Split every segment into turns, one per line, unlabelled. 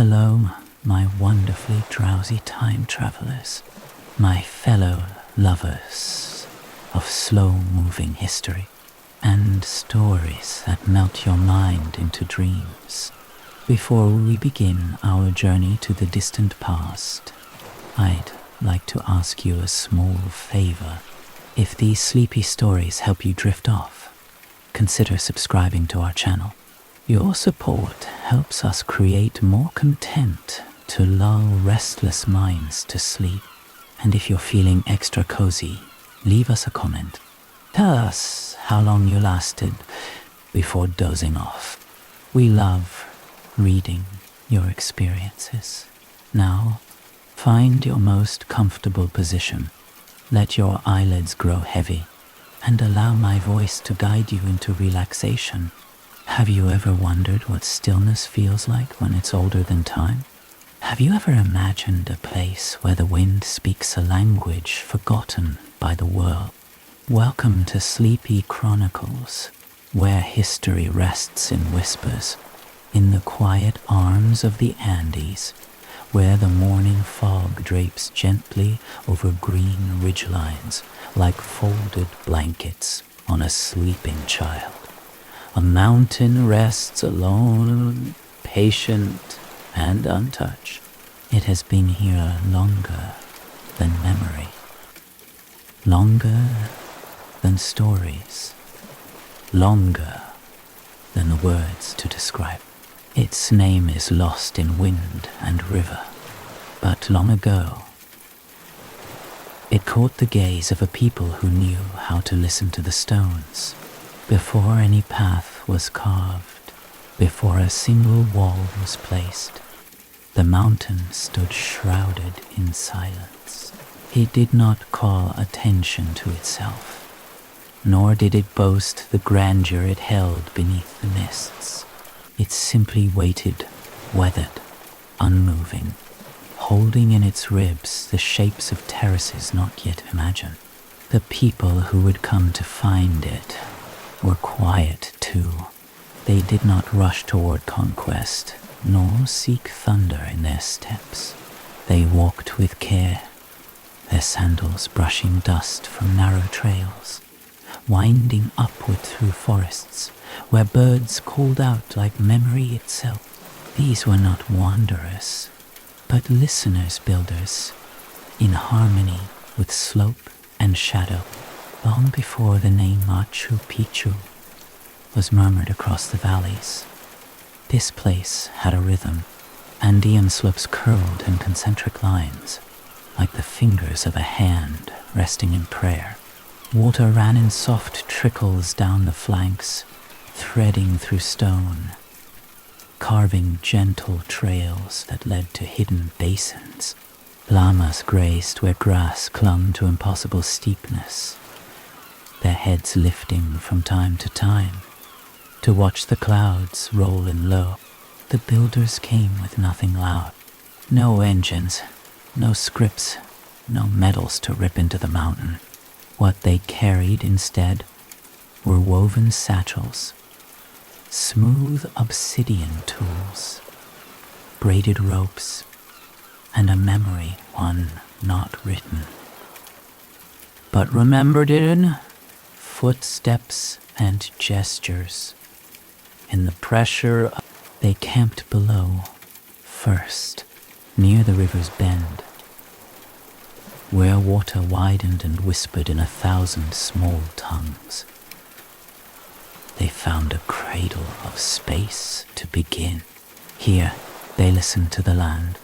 Hello, my wonderfully drowsy time travelers, my fellow lovers of slow-moving history and stories that melt your mind into dreams. Before we begin our journey to the distant past, I'd like to ask you a small favor. If these sleepy stories help you drift off, consider subscribing to our channel. Your support helps us create more content to lull restless minds to sleep. And if you're feeling extra cozy, leave us a comment. Tell us how long you lasted before dozing off. We love reading your experiences. Now, find your most comfortable position. Let your eyelids grow heavy and allow my voice to guide you into relaxation. Have you ever wondered what stillness feels like when it's older than time? Have you ever imagined a place where the wind speaks a language forgotten by the world? Welcome to Sleepy Chronicles, where history rests in whispers, in the quiet arms of the Andes, where the morning fog drapes gently over green ridgelines like folded blankets on a sleeping child. A mountain rests alone, patient and untouched. It has been here longer than memory, longer than stories, longer than the words to describe. Its name is lost in wind and river, but long ago, it caught the gaze of a people who knew how to listen to the stones. Before any path was carved, before a single wall was placed, the mountain stood shrouded in silence. It did not call attention to itself, nor did it boast the grandeur it held beneath the mists. It simply waited, weathered, unmoving, holding in its ribs the shapes of terraces not yet imagined. The people who would come to find it were quiet too. They did not rush toward conquest, nor seek thunder in their steps. They walked with care, their sandals brushing dust from narrow trails, winding upward through forests where birds called out like memory itself. These were not wanderers, but listeners builders, in harmony with slope and shadow. Long before the name Machu Picchu was murmured across the valleys, this place had a rhythm. Andean slopes curled in concentric lines, like the fingers of a hand resting in prayer. Water ran in soft trickles down the flanks, threading through stone, carving gentle trails that led to hidden basins. Llamas grazed where grass clung to impossible steepness, their heads lifting from time to time to watch the clouds roll in low. The builders came with nothing loud, no engines, no scripts, no metals to rip into the mountain. What they carried instead were woven satchels, smooth obsidian tools, braided ropes, and a memory, one not written, but remembered in footsteps and gestures. In the pressure, they camped below, first, near the river's bend, where water widened and whispered in 1,000 small tongues. They found a cradle of space to begin. Here, they listened to the land.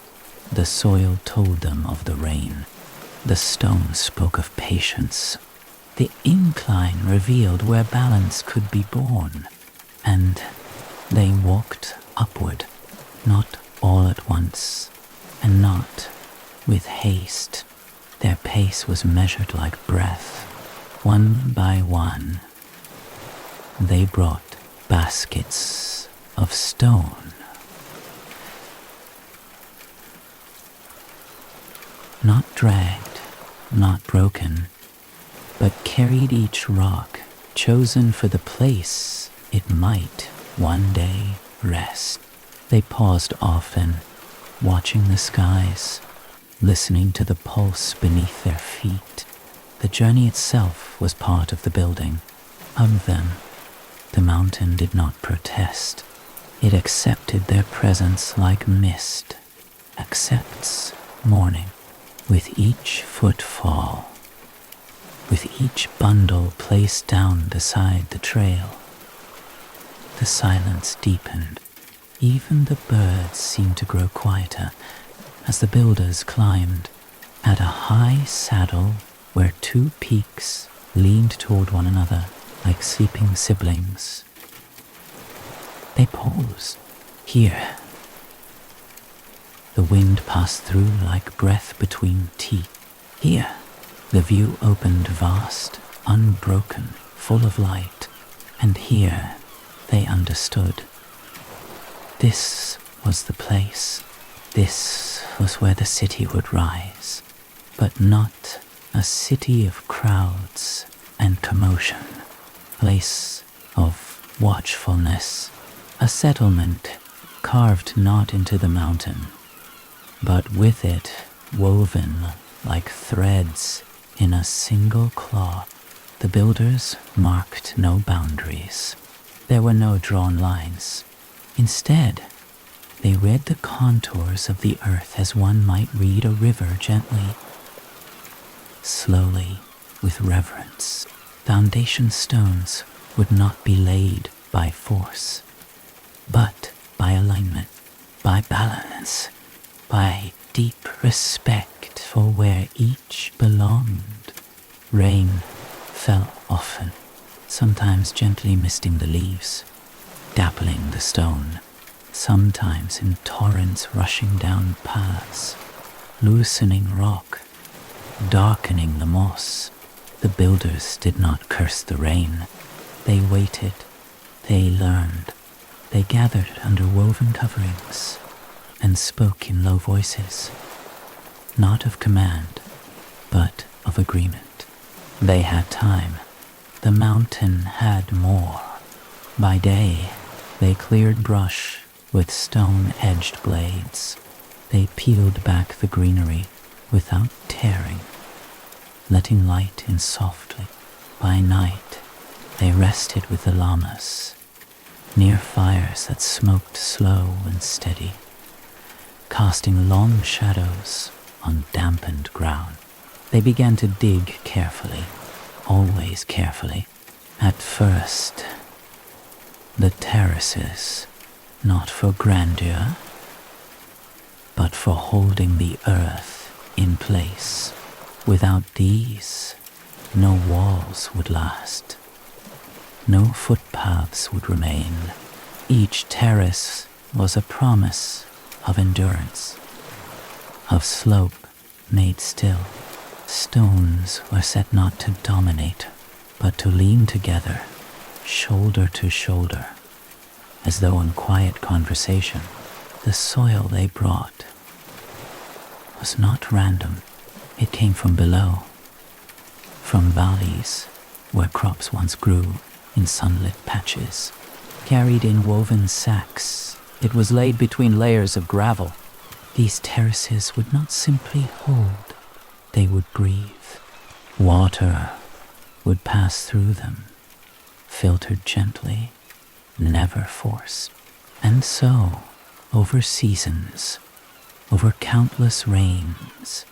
The soil told them of the rain. The stone spoke of patience. The incline revealed where balance could be born. And they walked upward, not all at once, and not with haste. Their pace was measured like breath. One by one, they brought baskets of stone. Not dragged, not broken, but carried each rock, chosen for the place it might one day rest. They paused often, watching the skies, listening to the pulse beneath their feet. The journey itself was part of the building of them. The mountain did not protest. It accepted their presence like mist accepts morning. With each footfall, with each bundle placed down beside the trail, the silence deepened. Even the birds seemed to grow quieter as the builders climbed at a high saddle where two peaks leaned toward one another like sleeping siblings. They paused. Here, the wind passed through like breath between teeth. Here, the view opened vast, unbroken, full of light. And here, they understood. This was the place. This was where the city would rise. But not a city of crowds and commotion. A place of watchfulness. A settlement carved not into the mountain, but with it woven like threads in a single cloth. The builders marked no boundaries. There were no drawn lines. Instead, they read the contours of the earth as one might read a river gently, slowly, with reverence. Foundation stones would not be laid by force, but by alignment, by balance, by deep respect for where each belonged. Rain fell often, sometimes gently misting the leaves, dappling the stone, sometimes in torrents rushing down paths, loosening rock, darkening the moss. The builders did not curse the rain. They waited, they learned, they gathered under woven coverings and spoke in low voices, not of command, but of agreement. They had time. The mountain had more. By day, they cleared brush with stone-edged blades. They peeled back the greenery without tearing, letting light in softly. By night, they rested with the llamas, near fires that smoked slow and steady, casting long shadows on dampened ground. They began to dig carefully, always carefully. At first, the terraces, not for grandeur, but for holding the earth in place. Without these, no walls would last. No footpaths would remain. Each terrace was a promise of endurance, of slope made still. Stones were set not to dominate, but to lean together, shoulder to shoulder, as though in quiet conversation. The soil they brought was not random. It came from below, from valleys where crops once grew in sunlit patches. Carried in woven sacks, it was laid between layers of gravel. These terraces would not simply hold, they would breathe. Water would pass through them, filtered gently, never forced. And so, over seasons, over countless rains,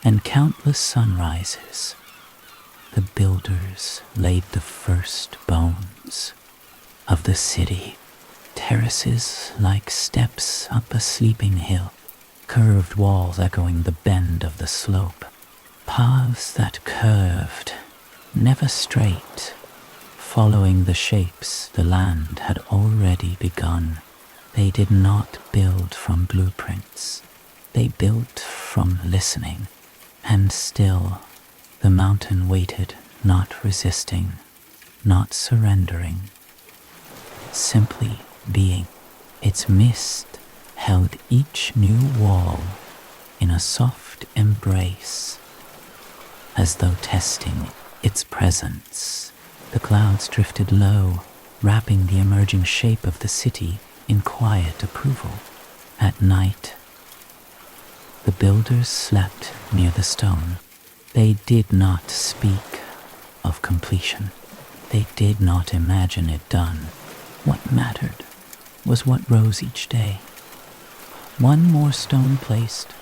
and countless sunrises, the builders laid the first bones of the city. Terraces like steps up a sleeping hill, curved walls echoing the bend of the slope, paths that curved, never straight, following the shapes the land had already begun. They did not build from blueprints. They built from listening. And still, the mountain waited, not resisting, not surrendering, simply being. Its mist held each new wall in a soft embrace, as though testing its presence. The clouds drifted low, wrapping the emerging shape of the city in quiet approval. At night, the builders slept near the stone. They did not speak of completion. They did not imagine it done. What mattered was what rose each day. One more stone placed,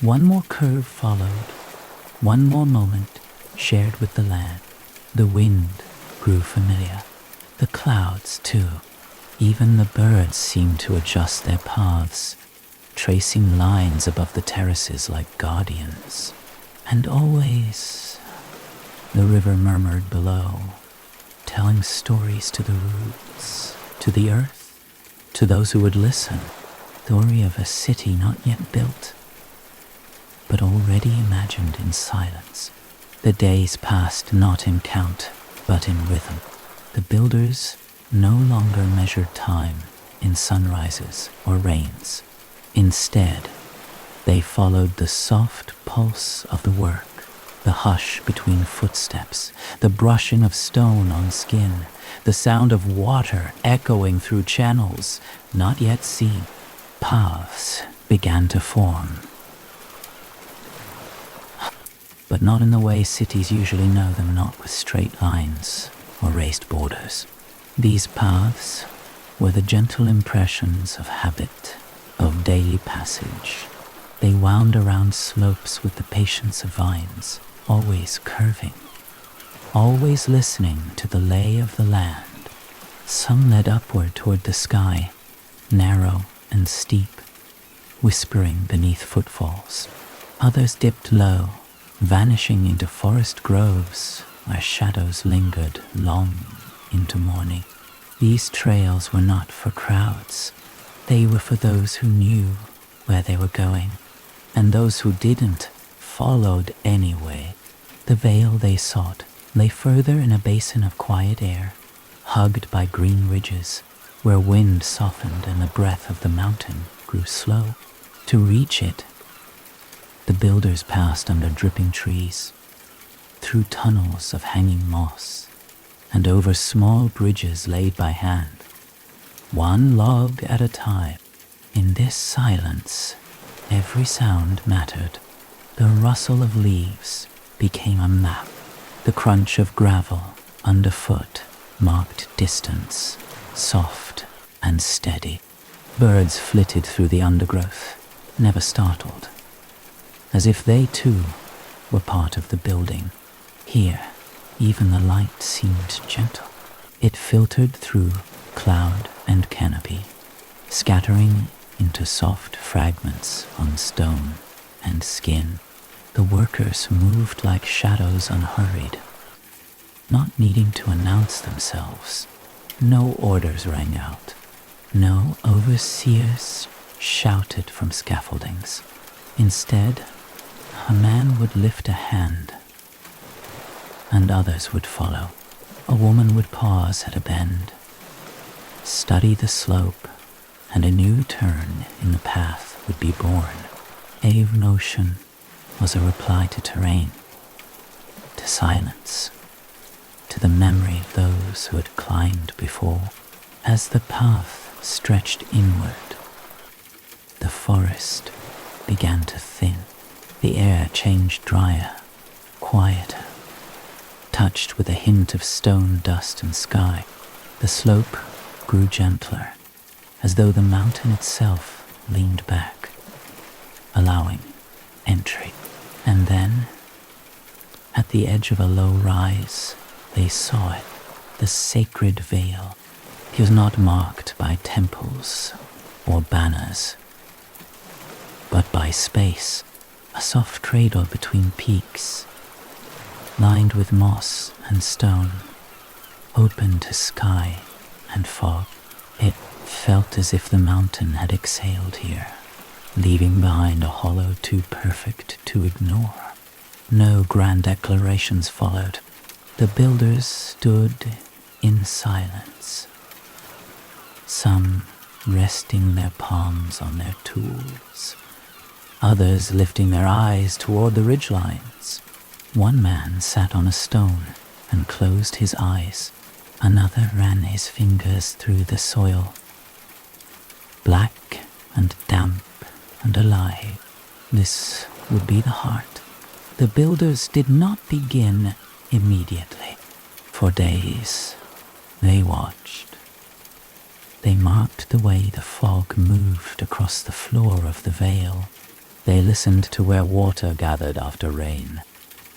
one more curve followed, one more moment shared with the land. The wind grew familiar, the clouds too. Even the birds seemed to adjust their paths, tracing lines above the terraces like guardians. And always the river murmured below, telling stories to the roots, to the earth, to those who would listen. Story of a city not yet built, but already imagined in silence. The days passed not in count, but in rhythm. The builders no longer measured time in sunrises or rains. Instead, they followed the soft pulse of the work, the hush between footsteps, the brushing of stone on skin, the sound of water echoing through channels not yet seen. Paths began to form, but not in the way cities usually know them, not with straight lines or raised borders. These paths were the gentle impressions of habit, of daily passage. They wound around slopes with the patience of vines, always curving, always listening to the lay of the land. Some led upward toward the sky, narrow and steep, whispering beneath footfalls. Others dipped low, vanishing into forest groves where shadows lingered long into morning. These trails were not for crowds. They were for those who knew where they were going, and those who didn't followed anyway. The vale they sought lay further in a basin of quiet air, hugged by green ridges, where wind softened and the breath of the mountain grew slow. To reach it, the builders passed under dripping trees, through tunnels of hanging moss, and over small bridges laid by hand, one log at a time. In this silence, every sound mattered. The rustle of leaves became a map. The crunch of gravel underfoot marked distance, soft and steady. Birds flitted through the undergrowth, never startled, as if they too were part of the building. Here, even the light seemed gentle. It filtered through cloud and canopy, scattering into soft fragments on stone and skin. The workers moved like shadows unhurried, not needing to announce themselves. No orders rang out. No overseers shouted from scaffoldings. Instead, a man would lift a hand, and others would follow. A woman would pause at a bend, study the slope, and a new turn in the path would be born. A notion was a reply to terrain, to silence, to the memory of those who had climbed before. As the path stretched inward, the forest began to thin. The air changed drier, quieter, touched with a hint of stone dust and sky. The slope grew gentler, as though the mountain itself leaned back, allowing entry. And then, at the edge of a low rise, they saw it, the sacred veil. It was not marked by temples or banners, but by space, a soft cradle between peaks, lined with moss and stone, open to sky and fog. It felt as if the mountain had exhaled here, leaving behind a hollow too perfect to ignore. No grand declarations followed. The builders stood in silence, some resting their palms on their tools, others lifting their eyes toward the ridgelines. One man sat on a stone and closed his eyes. Another ran his fingers through the soil. Black and damp and alive. This would be the heart. The builders did not begin immediately. For days, they watched. They marked the way the fog moved across the floor of the vale. They listened to where water gathered after rain.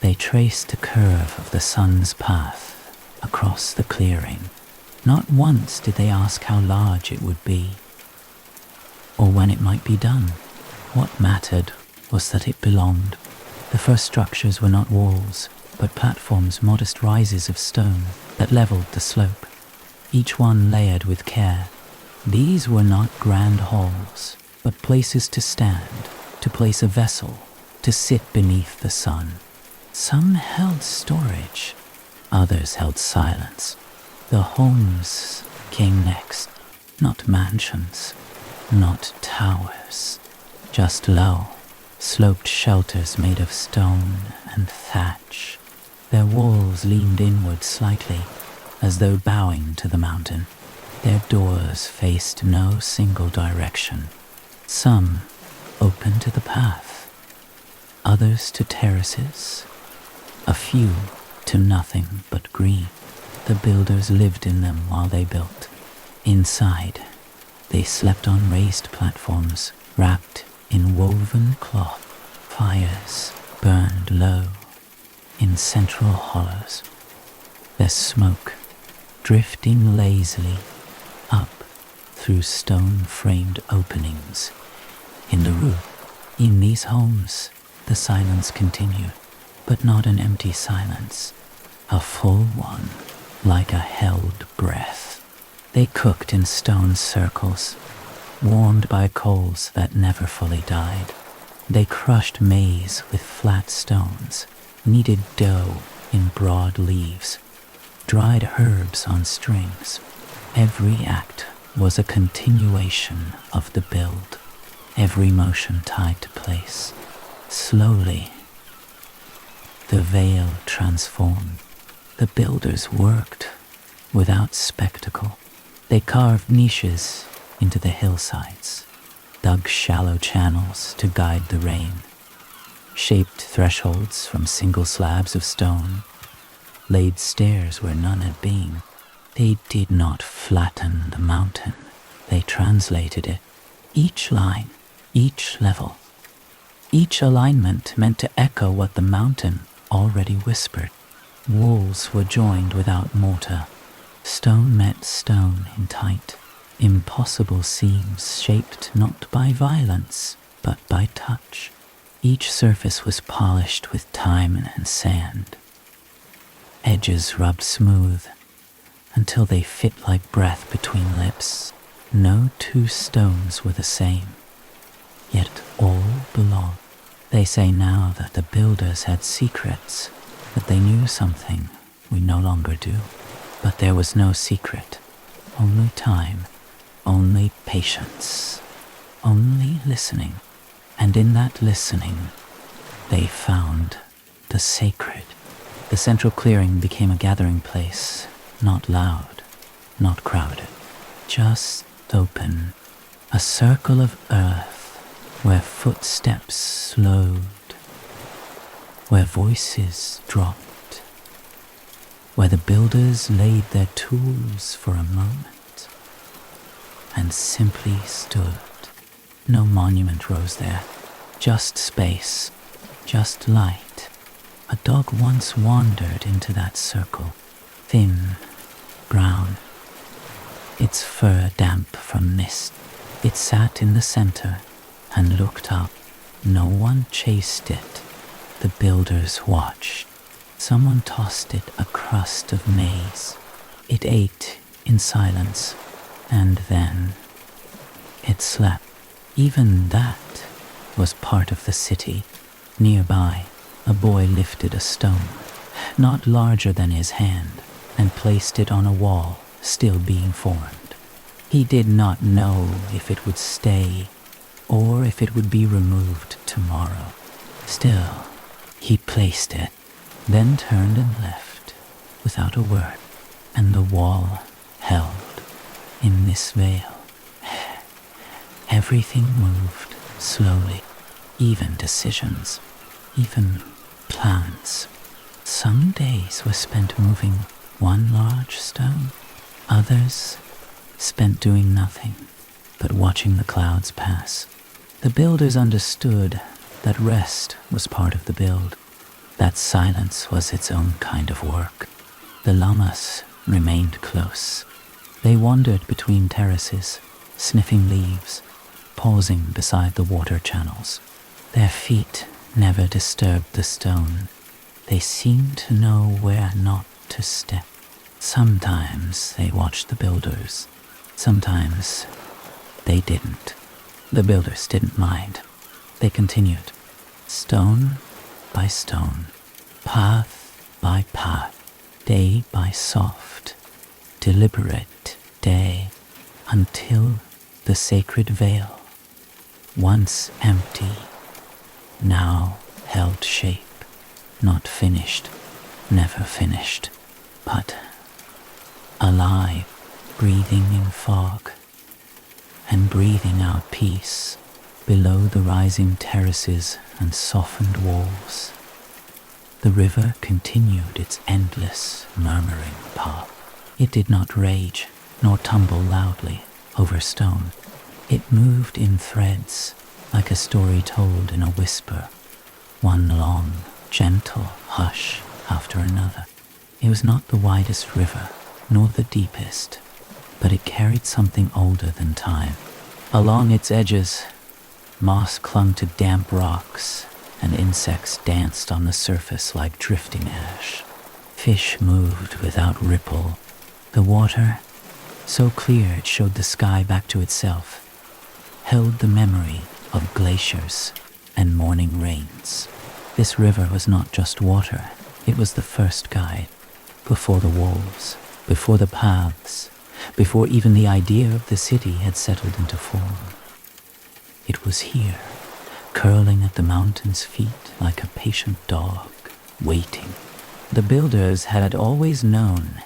They traced the curve of the sun's path across the clearing. Not once did they ask how large it would be, or when it might be done. What mattered was that it belonged. The first structures were not walls, but platforms, modest rises of stone that leveled the slope, each one layered with care. These were not grand halls, but places to stand, to place a vessel, to sit beneath the sun. Some held storage, others held silence. The homes came next, not mansions, not towers, just low, sloped shelters made of stone and thatch. Their walls leaned inward slightly, as though bowing to the mountain. Their doors faced no single direction. Some open to the path, others to terraces, a few to nothing but green. The builders lived in them while they built. Inside, they slept on raised platforms wrapped in woven cloth. Fires burned low in central hollows, their smoke drifting lazily up through stone-framed openings in the roof. In these homes, the silence continued, but not an empty silence, a full one, like a held breath. They cooked in stone circles, warmed by coals that never fully died. They crushed maize with flat stones, kneaded dough in broad leaves, dried herbs on strings. Every act was a continuation of the build, every motion tied to place. Slowly, the veil transformed. The builders worked without spectacle. They carved niches into the hillsides, dug shallow channels to guide the rain, shaped thresholds from single slabs of stone, laid stairs where none had been. They did not flatten the mountain, they translated it. Each line, each level, each alignment meant to echo what the mountain already whispered. Walls were joined without mortar. Stone met stone in tight, impossible seams shaped not by violence, but by touch. Each surface was polished with time and sand. Edges rubbed smooth until they fit like breath between lips. No two stones were the same, yet all belonged. They say now that the builders had secrets, that they knew something we no longer do. But there was no secret, only time, only patience, only listening. And in that listening, they found the sacred. The central clearing became a gathering place, not loud, not crowded, just open, a circle of earth where footsteps slowed, where voices dropped, where the builders laid their tools for a moment and simply stood. No monument rose there, just space, just light. A dog once wandered into that circle, thin, brown, its fur damp from mist. It sat in the center and looked up. No one chased it. The builders watched. Someone tossed it a crust of maize. It ate in silence, and then it slept. Even that was part of the city. Nearby, a boy lifted a stone, not larger than his hand, and placed it on a wall still being formed. He did not know if it would stay or if it would be removed tomorrow. Still, he placed it, then turned and left without a word, and the wall held in this veil. Everything moved slowly, even decisions, even plans. Some days were spent moving one large stone, others spent doing nothing but watching the clouds pass. The builders understood that rest was part of the build, that silence was its own kind of work. The llamas remained close. They wandered between terraces, sniffing leaves, pausing beside the water channels. Their feet never disturbed the stone. They seemed to know where not to step. Sometimes they watched the builders. Sometimes they didn't. The builders didn't mind. They continued, stone by stone, path by path, day by soft, deliberate day, until the sacred veil, once empty, now held shape, not finished, never finished, but alive, breathing in fog, and breathing out peace below the rising terraces and softened walls. The river continued its endless, murmuring path. It did not rage, nor tumble loudly over stone. It moved in threads, like a story told in a whisper, one long, gentle hush after another. It was not the widest river, nor the deepest, but it carried something older than time. Along its edges, moss clung to damp rocks, and insects danced on the surface like drifting ash. Fish moved without ripple. The water, so clear it showed the sky back to itself, held the memory of glaciers and morning rains. This river was not just water, it was the first guide, before the walls, before the paths, before even the idea of the city had settled into form. It was here, curling at the mountain's feet like a patient dog, waiting. The builders had always known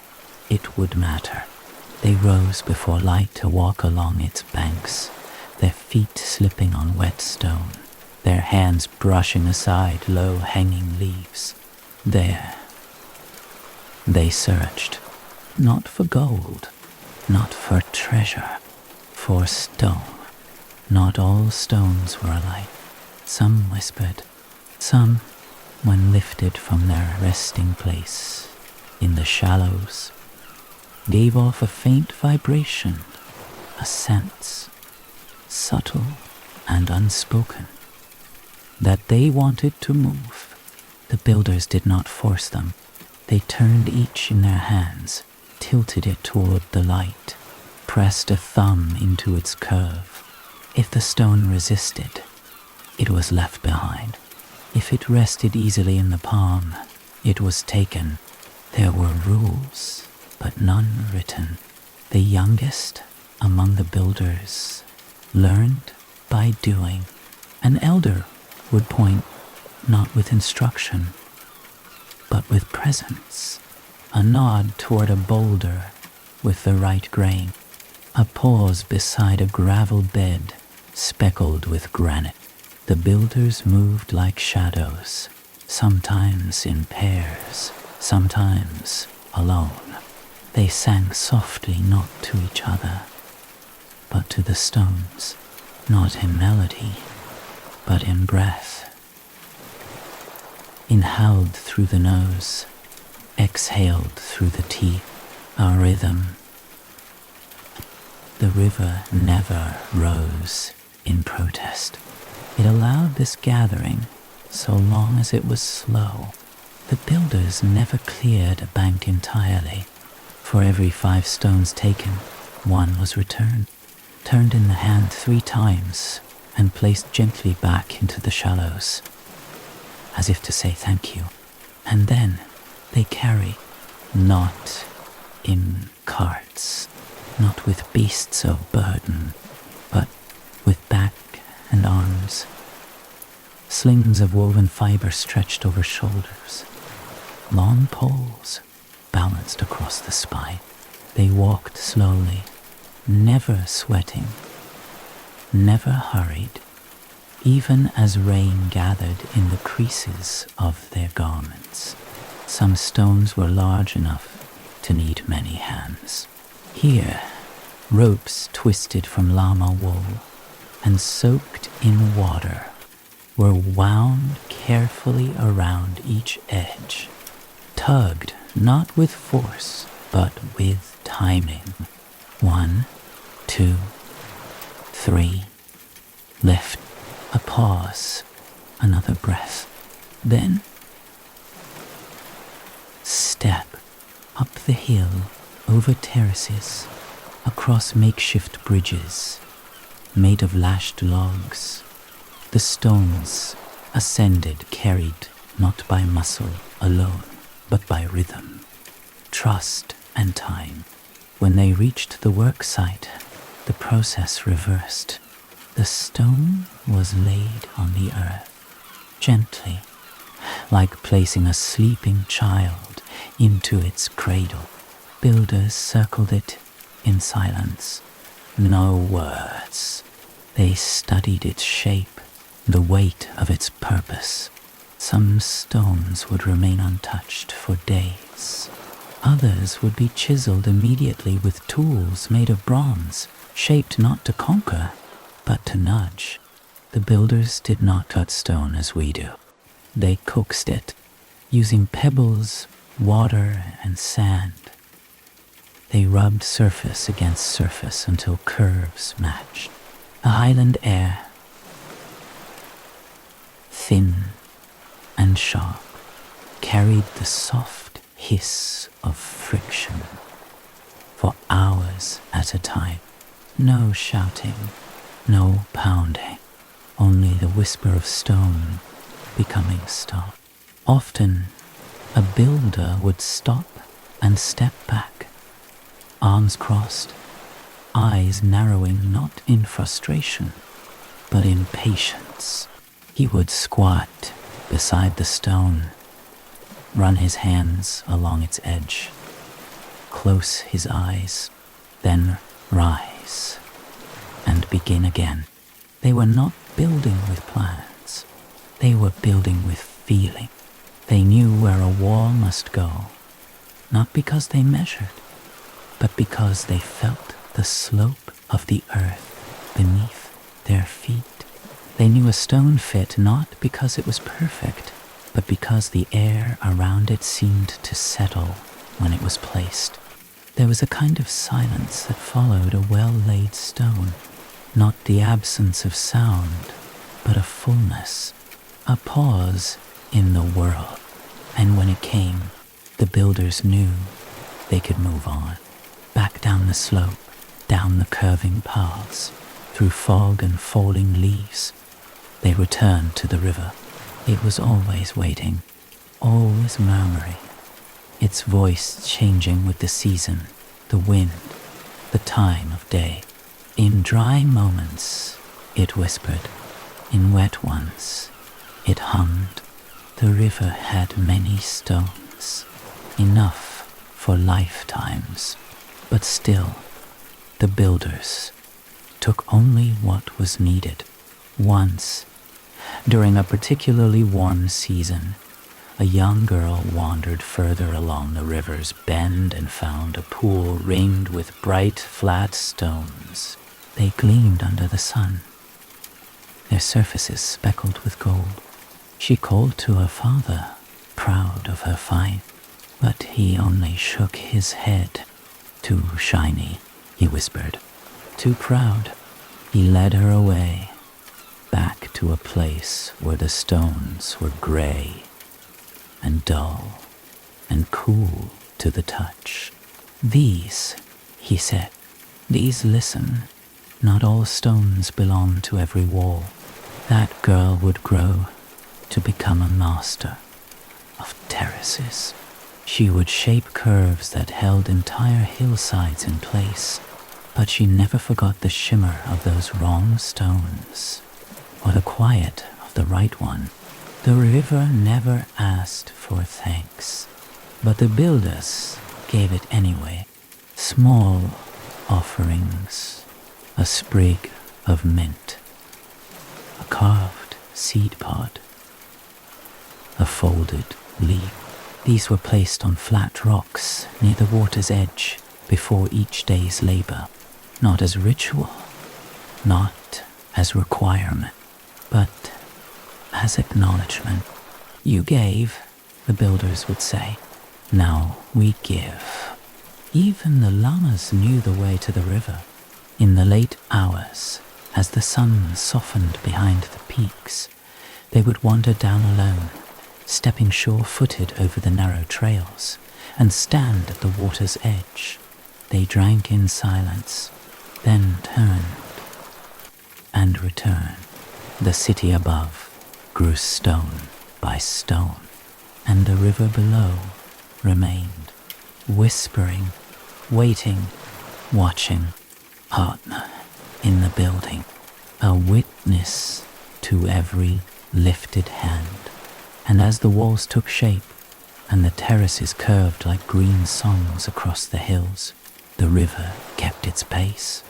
it would matter. They rose before light to walk along its banks, their feet slipping on wet stone, their hands brushing aside low-hanging leaves. There, they searched, not for gold, not for treasure, for stone. Not all stones were alike. Some whispered, some, when lifted from their resting place in the shallows, gave off a faint vibration, a sense, subtle and unspoken, that they wanted to move. The builders did not force them. They turned each in their hands, tilted it toward the light, pressed a thumb into its curve. If the stone resisted, it was left behind. If it rested easily in the palm, it was taken. There were rules, but none written. The youngest among the builders learned by doing. An elder would point not with instruction, but with presence. A nod toward a boulder with the right grain. A pause beside a gravel bed speckled with granite. The builders moved like shadows, sometimes in pairs, sometimes alone. They sang softly not to each other, but to the stones, not in melody, but in breath. Inhaled through the nose, exhaled through the teeth, a rhythm. The river never rose in protest. It allowed this gathering so long as it was slow. The builders never cleared a bank entirely. For every 5 stones taken, 1 was returned, turned in the hand 3 times, and placed gently back into the shallows, as if to say thank you. And then they carry, not in carts, not with beasts of burden, but with back and arms, slings of woven fiber stretched over shoulders, long poles balanced across the spine. They walked slowly, never sweating, never hurried, even as rain gathered in the creases of their garments. Some stones were large enough to need many hands. Here, ropes twisted from llama wool and soaked in water were wound carefully around each edge, tugged not with force, but with timing. 1, 2, 3, lift, a pause, another breath, then step up the hill, over terraces, across makeshift bridges made of lashed logs. The stones ascended, carried not by muscle alone, but by rhythm, trust, and time. When they reached the work site, the process reversed. The stone was laid on the earth, gently, like placing a sleeping child into its cradle. Builders circled it in silence. No words. They studied its shape, the weight of its purpose. Some stones would remain untouched for days. Others would be chiseled immediately with tools made of bronze, shaped not to conquer, but to nudge. The builders did not cut stone as we do. They coaxed it, using pebbles, water, and sand. They rubbed surface against surface until curves matched. The highland air, thin and sharp, carried the soft hiss of friction for hours at a time. No shouting, no pounding, only the whisper of stone becoming stop. Often, a builder would stop and step back, arms crossed, eyes narrowing not in frustration, but in patience. He would squat beside the stone, run his hands along its edge, close his eyes, then rise and begin again. They were not building with plans. They were building with feeling. They knew where a wall must go, not because they measured, but because they felt the slope of the earth beneath their feet. They knew a stone fit not because it was perfect, but because the air around it seemed to settle when it was placed. There was a kind of silence that followed a well-laid stone, not the absence of sound, but a fullness, a pause in the world. And when it came, the builders knew they could move on, back down the slope, down the curving paths, through fog and falling leaves. They returned to the river. It was always waiting, always murmuring, its voice changing with the season, the wind, the time of day. In dry moments, it whispered. In wet ones, it hummed. The river had many stones, enough for lifetimes, but still, the builders took only what was needed. Once, during a particularly warm season, a young girl wandered further along the river's bend and found a pool ringed with bright, flat stones. They gleamed under the sun, their surfaces speckled with gold. She called to her father, proud of her find, but he only shook his head. Too shiny, he whispered. Too proud. He led her away, back to a place where the stones were gray and dull and cool to the touch. These, he said, these listen. Not all stones belong to every wall. That girl would grow to become a master of terraces. She would shape curves that held entire hillsides in place, but she never forgot the shimmer of those wrong stones, or the quiet of the right one. The river never asked for thanks, but the builders gave it anyway. Small offerings, a sprig of mint, a carved seed pod, a folded leaf. These were placed on flat rocks near the water's edge before each day's labor, not as ritual, not as requirement, but as acknowledgement. You gave, the builders would say, now we give. Even the llamas knew the way to the river. In the late hours, as the sun softened behind the peaks, they would wander down alone, stepping sure-footed over the narrow trails, and stand at the water's edge. They drank in silence, then turned and returned. The city above grew stone by stone, and the river below remained, whispering, waiting, watching, partner in the building, a witness to every lifted hand. And as the walls took shape and the terraces curved like green songs across the hills, the river kept its pace,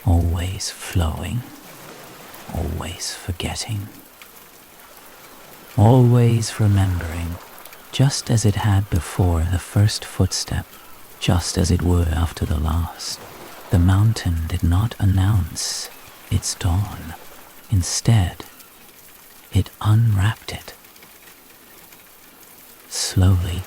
always flowing, always forgetting, always remembering, just as it had before the first footstep, just as it would after the last. The mountain did not announce its dawn. Instead, it unwrapped it. Slowly,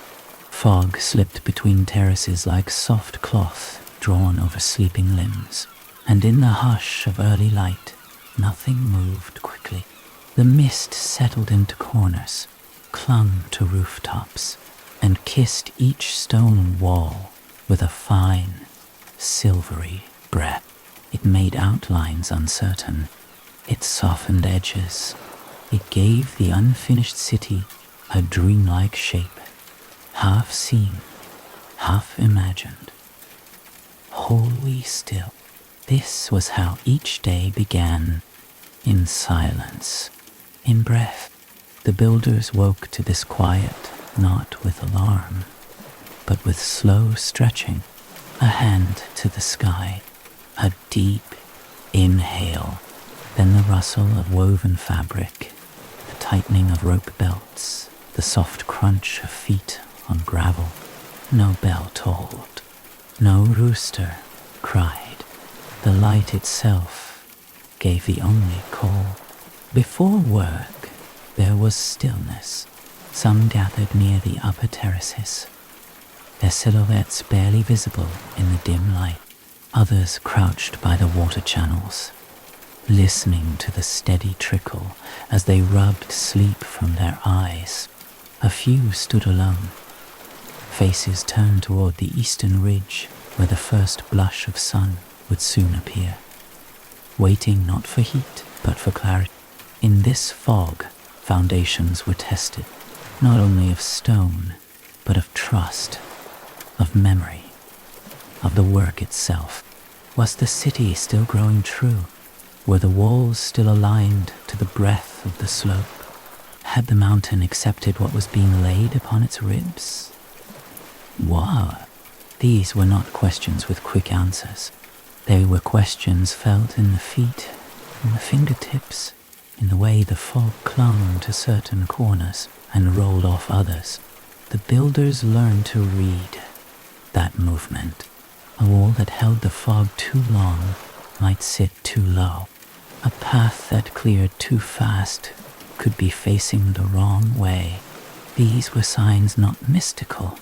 fog slipped between terraces like soft cloth drawn over sleeping limbs, and in the hush of early light, nothing moved quickly. The mist settled into corners, clung to rooftops, and kissed each stone wall with a fine, silvery breath. It made outlines uncertain. It softened edges. It gave the unfinished city a dreamlike shape, half seen, half imagined, wholly still. This was how each day began, in silence, in breath. The builders woke to this quiet, not with alarm, but with slow stretching, a hand to the sky, a deep inhale, then the rustle of woven fabric, the tightening of rope belts, the soft crunch of feet on gravel. No bell tolled, no rooster cried. The light itself gave the only call. Before work, there was stillness. Some gathered near the upper terraces, their silhouettes barely visible in the dim light. Others crouched by the water channels, listening to the steady trickle as they rubbed sleep from their eyes. A few stood alone, faces turned toward the eastern ridge where the first blush of sun would soon appear, waiting not for heat but for clarity. In this fog, foundations were tested, not only of stone, but of trust, of memory, of the work itself. Was the city still growing true? Were the walls still aligned to the breadth of the slope? Had the mountain accepted what was being laid upon its ribs? What? These were not questions with quick answers. They were questions felt in the feet, in the fingertips, in the way the fog clung to certain corners and rolled off others. The builders learned to read that movement. A wall that held the fog too long might sit too low. A path that cleared too fast could be facing the wrong way. These were signs not mystical,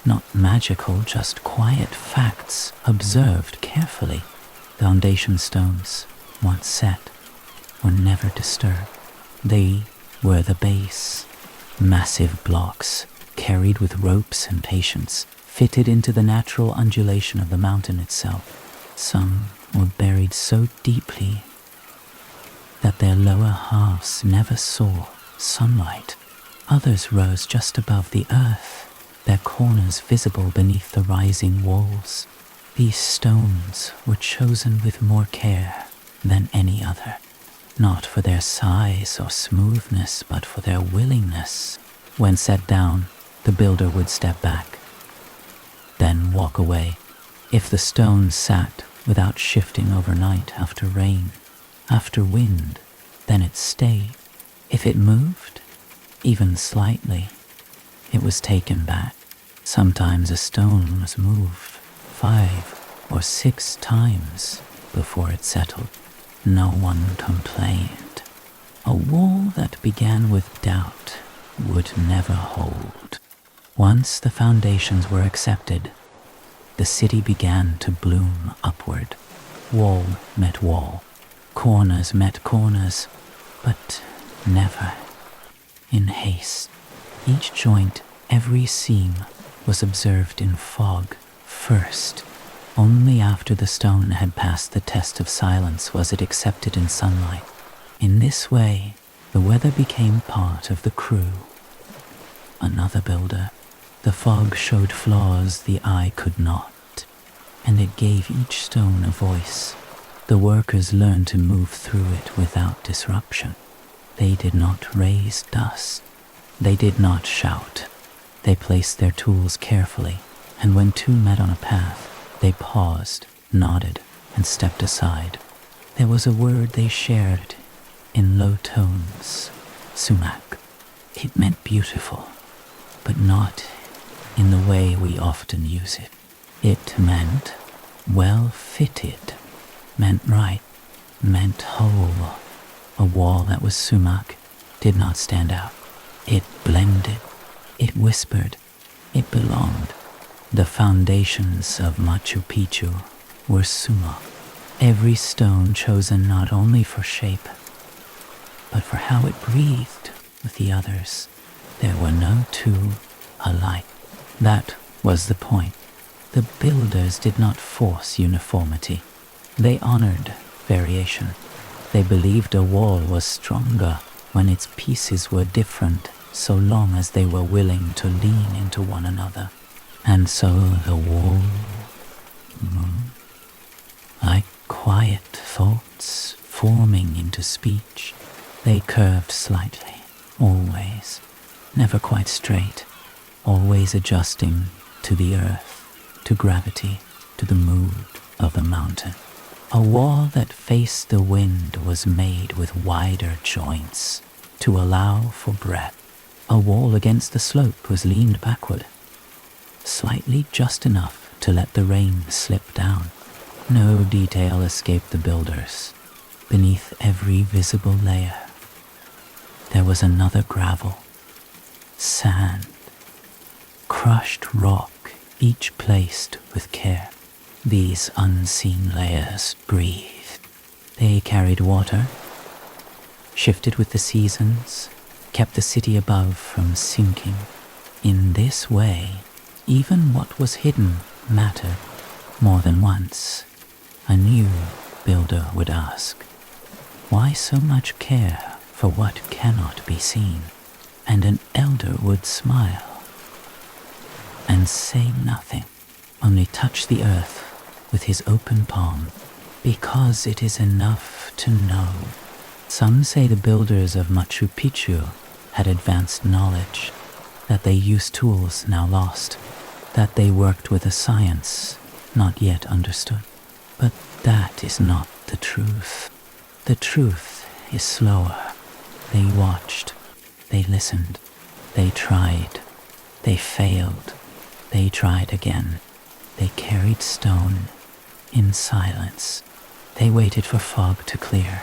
not magical, just quiet facts observed carefully. Foundation stones, once set, were never disturbed. They were the base, massive blocks carried with ropes and patience, fitted into the natural undulation of the mountain itself. Some were buried so deeply that their lower halves never saw sunlight. Others rose just above the earth, their corners visible beneath the rising walls. These stones were chosen with more care than any other, not for their size or smoothness, but for their willingness. When set down, the builder would step back, then walk away. If the stones sat without shifting overnight after rain, after wind, then it stayed. If it moved, even slightly, it was taken back. Sometimes a stone was moved 5 or 6 times before it settled. No one complained. A wall that began with doubt would never hold. Once the foundations were accepted, the city began to bloom upward. Wall met wall, corners met corners, but never in haste. Each joint, every seam, was observed in fog first. Only after the stone had passed the test of silence was it accepted in sunlight. In this way, the weather became part of the crew. Another builder. The fog showed flaws the eye could not, and it gave each stone a voice. The workers learned to move through it without disruption. They did not raise dust. They did not shout. They placed their tools carefully, and when two met on a path, they paused, nodded, and stepped aside. There was a word they shared in low tones, sumac. It meant beautiful, but not in the way we often use it. It meant well-fitted, meant right, meant whole. A wall that was sumac did not stand out. It blended, it whispered, it belonged. The foundations of Machu Picchu were sumac. Every stone chosen not only for shape, but for how it breathed with the others. There were no two alike. That was the point. The builders did not force uniformity. They honored variation. They believed a wall was stronger when its pieces were different, so long as they were willing to lean into one another. And so the wall moved, like quiet thoughts forming into speech. They curved slightly, always, never quite straight, always adjusting to the earth, to gravity, to the mood of the mountain. A wall that faced the wind was made with wider joints to allow for breath. A wall against the slope was leaned backward, slightly just enough to let the rain slip down. No detail escaped the builders. Beneath every visible layer, there was another gravel, sand, crushed rock, each placed with care. These unseen layers breathed. They carried water, shifted with the seasons, kept the city above from sinking. In this way, even what was hidden mattered. More than once, a new builder would ask, why so much care for what cannot be seen? And an elder would smile and say nothing, only touch the earth with his open palm, because it is enough to know. Some say the builders of Machu Picchu had advanced knowledge, that they used tools now lost, that they worked with a science not yet understood. But that is not the truth. The truth is slower. They watched, they listened, they tried, they failed, they tried again. They carried stone in silence. They waited for fog to clear.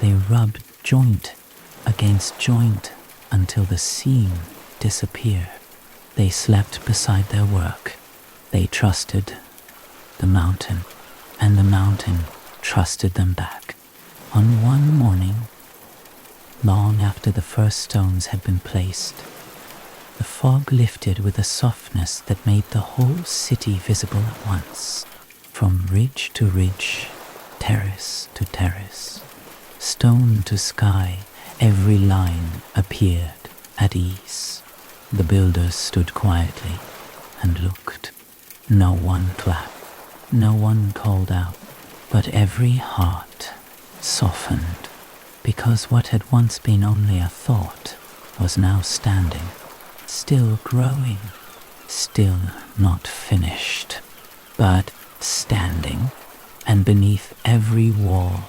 They rubbed joint against joint until the seam disappeared. They slept beside their work. They trusted the mountain, and the mountain trusted them back. On one morning, long after the first stones had been placed, the fog lifted with a softness that made the whole city visible at once. From ridge to ridge, terrace to terrace, stone to sky, every line appeared at ease. The builders stood quietly and looked. No one clapped, no one called out, but every heart softened, because what had once been only a thought was now standing, still growing, still not finished, but standing, And beneath every wall,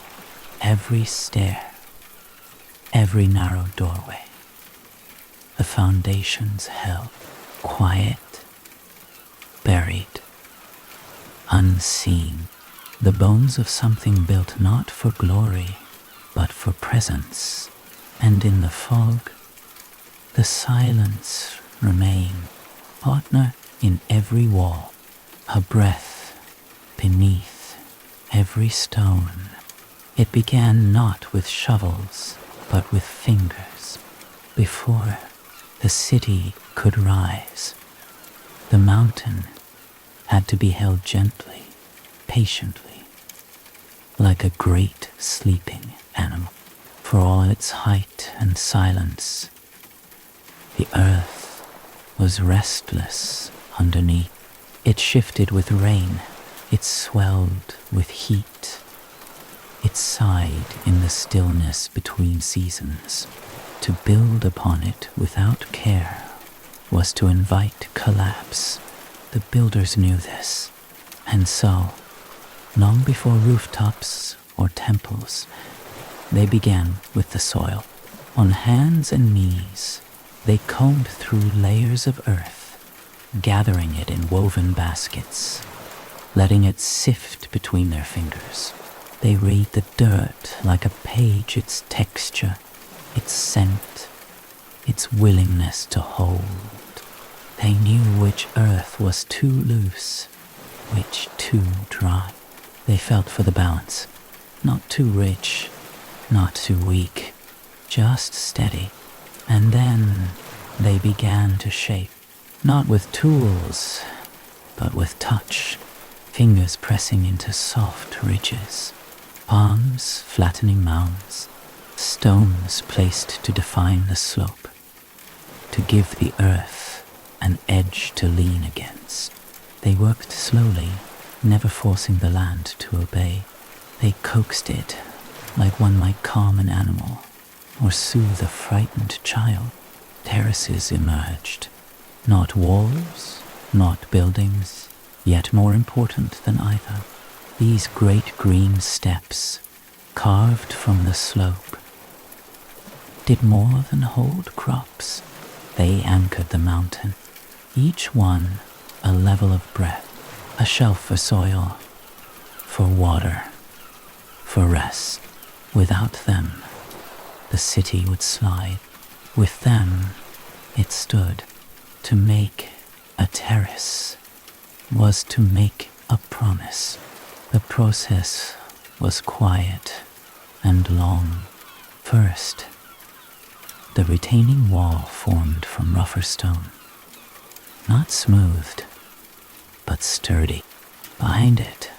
every stair, every narrow doorway, the foundations held, quiet, buried, unseen, the bones of something built not for glory, but for presence. And in the fog, the silence remained, partner in every wall, a breath beneath every stone. It began not with shovels, but with fingers. Before the city could rise, the mountain had to be held gently, patiently, like a great sleeping animal. For all its height and silence, the earth was restless underneath. It shifted with rain, it swelled with heat, it sighed in the stillness between seasons. To build upon it without care was to invite collapse. The builders knew this, and so, long before rooftops or temples, they began with the soil. On hands and knees, they combed through layers of earth, gathering it in woven baskets, letting it sift between their fingers. They read the dirt like a page, its texture, its scent, its willingness to hold. They knew which earth was too loose, which too dry. They felt for the balance, not too rich, not too weak, just steady. And then they began to shape, not with tools, but with touch, fingers pressing into soft ridges, palms flattening mounds, stones placed to define the slope, to give the earth an edge to lean against. They worked slowly, never forcing the land to obey. They coaxed it like one might calm an animal or soothe a frightened child. Terraces emerged, not walls, not buildings, yet more important than either. These great green steps, carved from the slope, did more than hold crops. They anchored the mountain, each one a level of breath, a shelf for soil, for water, for rest. Without them, the city would slide. With them, it stood. To make a terrace was to make a promise. The process was quiet and long. First, the retaining wall formed from rougher stone, not smoothed, but sturdy. Behind it,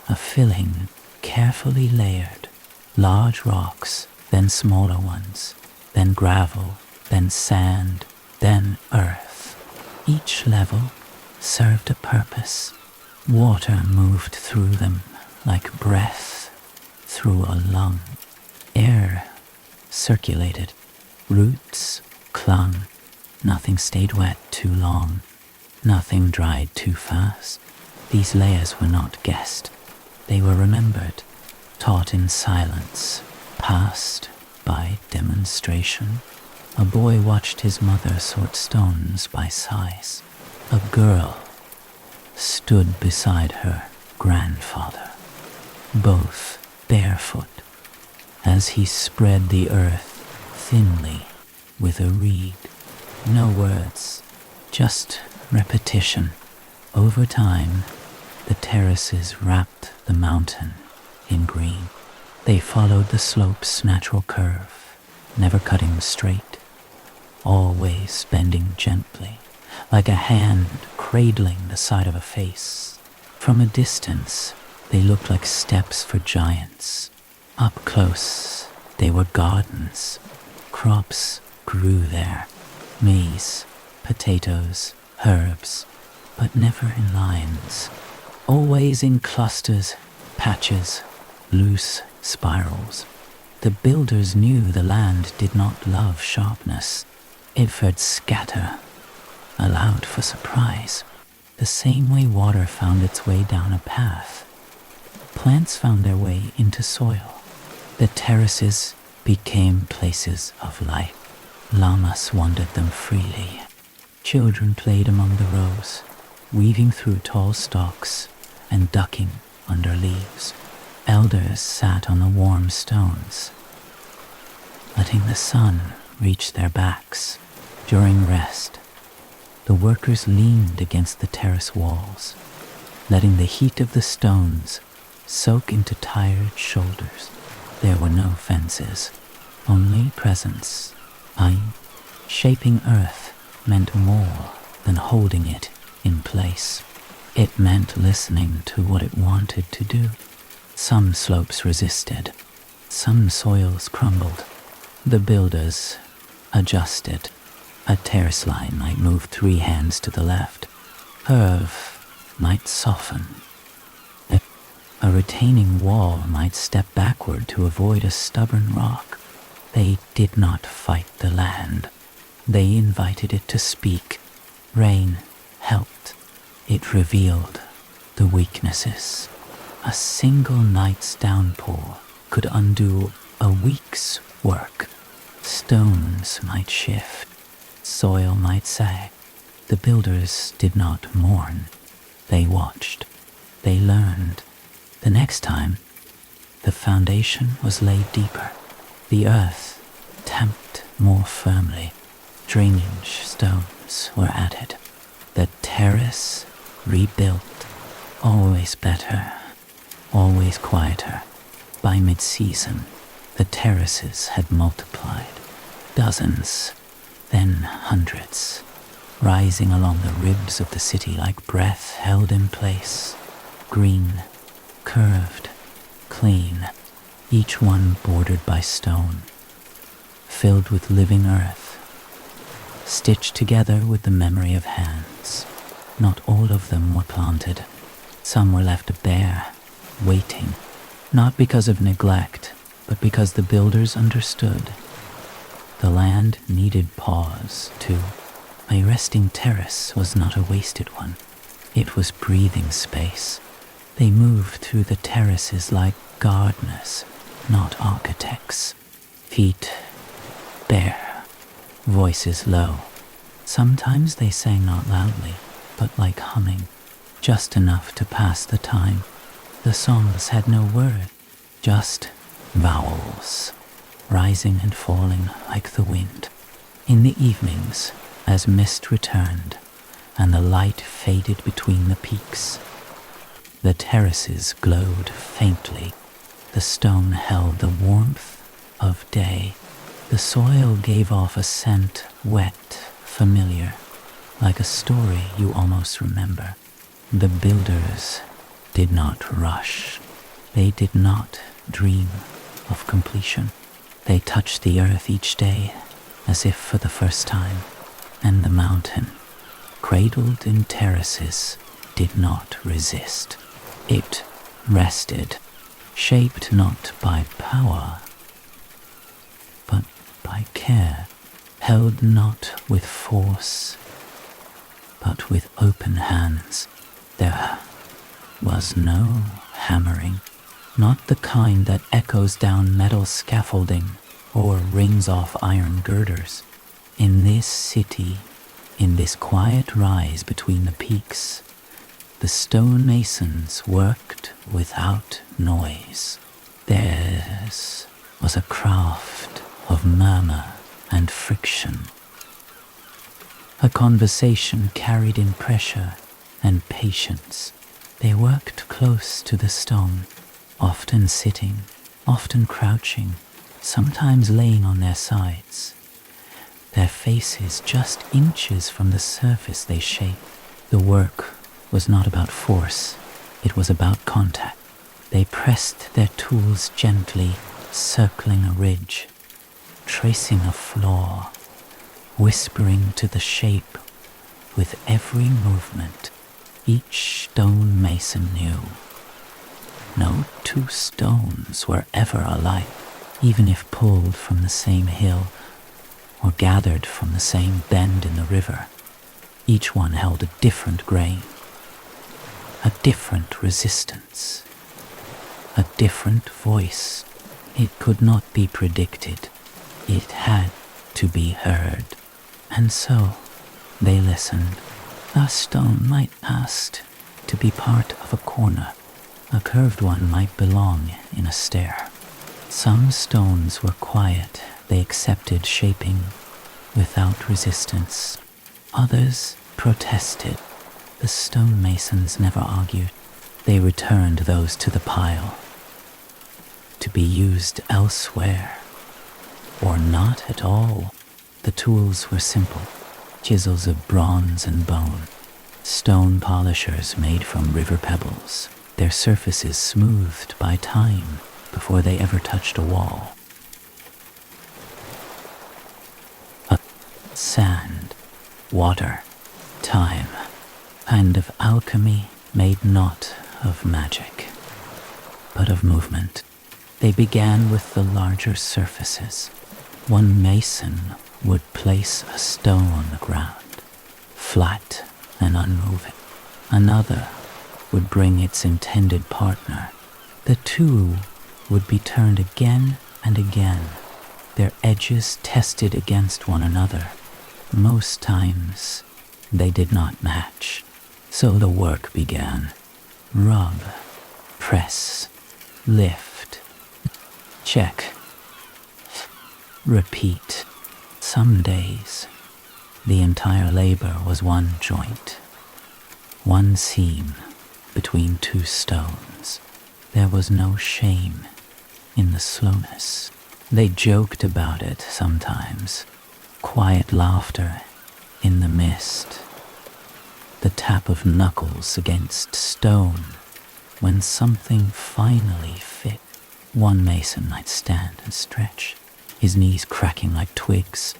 a filling carefully layered, large rocks, then smaller ones, then gravel, then sand, then earth. Each level served a purpose. Water moved through them like breath through a lung. Air circulated. Roots clung. Nothing stayed wet too long. Nothing dried too fast. These layers were not guessed. They were remembered, taught in silence, passed by demonstration. A boy watched his mother sort stones by size. A girl stood beside her grandfather, both barefoot, as he spread the earth thinly with a reed. No words, just repetition. Over time, the terraces wrapped the mountain in green. They followed the slope's natural curve, never cutting straight, always bending gently, like a hand cradling the side of a face. From a distance, they looked like steps for giants. Up close, they were gardens. Crops grew there, maize, potatoes, herbs, but never in lines, always in clusters, patches, loose spirals. The builders knew the land did not love sharpness. It preferred scatter, allowed for surprise, the same way water found its way down a path. Plants found their way into soil. The terraces became places of life. Llamas wandered them freely. Children played among the rows, weaving through tall stalks and ducking under leaves. Elders sat on the warm stones, letting the sun reach their backs. During rest, the workers leaned against the terrace walls, letting the heat of the stones soak into tired shoulders. There were no fences, only presence. Shaping earth meant more than holding it in place. It meant listening to what it wanted to do. Some slopes resisted, some soils crumbled. The builders adjusted. A terrace line might move 3 hands to the left. Curve might soften. A retaining wall might step backward to avoid a stubborn rock. They did not fight the land. They invited it to speak. Rain helped. It revealed the weaknesses. A single night's downpour could undo a week's work. Stones might shift. Soil might sag. The builders did not mourn. They watched. They learned. The next time, the foundation was laid deeper. The earth tamped more firmly. Drainage stones were added. The terrace rebuilt. Always better, always quieter. By mid-season, the terraces had multiplied. Dozens, then hundreds, rising along the ribs of the city like breath held in place. Green, curved, clean, each one bordered by stone, filled with living earth, stitched together with the memory of hands. Not all of them were planted. Some were left bare, waiting, not because of neglect, but because the builders understood. The land needed pause, too. A resting terrace was not a wasted one. It was breathing space. They moved through the terraces like gardeners, not architects. Feet bare, voices low. Sometimes they sang not loudly, but like humming, just enough to pass the time. The songs had no word, just vowels, rising and falling like the wind. In the evenings, as mist returned, and the light faded between the peaks, the terraces glowed faintly. The stone held the warmth of day. The soil gave off a scent wet, familiar, like a story you almost remember. The builders did not rush. They did not dream of completion. They touched the earth each day as if for the first time, and the mountain, cradled in terraces, did not resist. It rested, shaped not by power, but by care, held not with force, but with open hands. There was no hammering, not the kind that echoes down metal scaffolding or rings off iron girders. In this city, in this quiet rise between the peaks, the stonemasons worked without noise. Theirs was a craft of murmur and friction, a conversation carried in pressure and patience. They worked close to the stone, often sitting, often crouching, sometimes laying on their sides, their faces just inches from the surface they shaped. The work was not about force, it was about contact. They pressed their tools gently, circling a ridge, tracing a flaw, whispering to the shape with every movement. Each stone mason knew no two stones were ever alike, even if pulled from the same hill or gathered from the same bend in the river. Each one held a different grain, a different resistance. a different voice. It could not be predicted. It had to be heard. And so they listened. A stone might ask to be part of a corner. A curved one might belong in a stair. Some stones were quiet. They accepted shaping without resistance. Others protested. The stonemasons never argued. They returned those to the pile, to be used elsewhere, or not at all. The tools were simple, chisels of bronze and bone, stone polishers made from river pebbles, their surfaces smoothed by time before they ever touched a wall. Sand, water, time, kind of alchemy made not of magic, but of movement. They began with the larger surfaces. One mason would place a stone on the ground, flat and unmoving. Another would bring its intended partner. The two would be turned again and again, their edges tested against one another. Most times, they did not match, so the work began. Rub, press, lift, check, repeat. Some days, the entire labor was one joint, one seam between two stones. There was no shame in the slowness. They joked about it sometimes. Quiet laughter in the mist. The tap of knuckles against stone when something finally fit. One mason might stand and stretch, his knees cracking like twigs.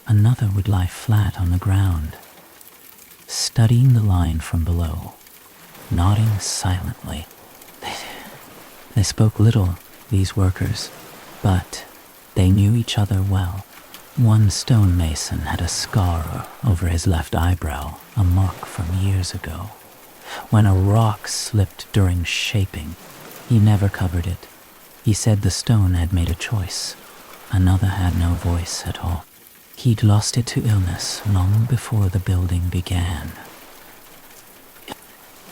Another would lie flat on the ground, studying the line from below, nodding silently. They spoke little, these workers, but they knew each other well. One stonemason had a scar over his left eyebrow, a mark from years ago. When a rock slipped during shaping, he never covered it. He said the stone had made a choice. Another had no voice at all. He'd lost it to illness long before the building began.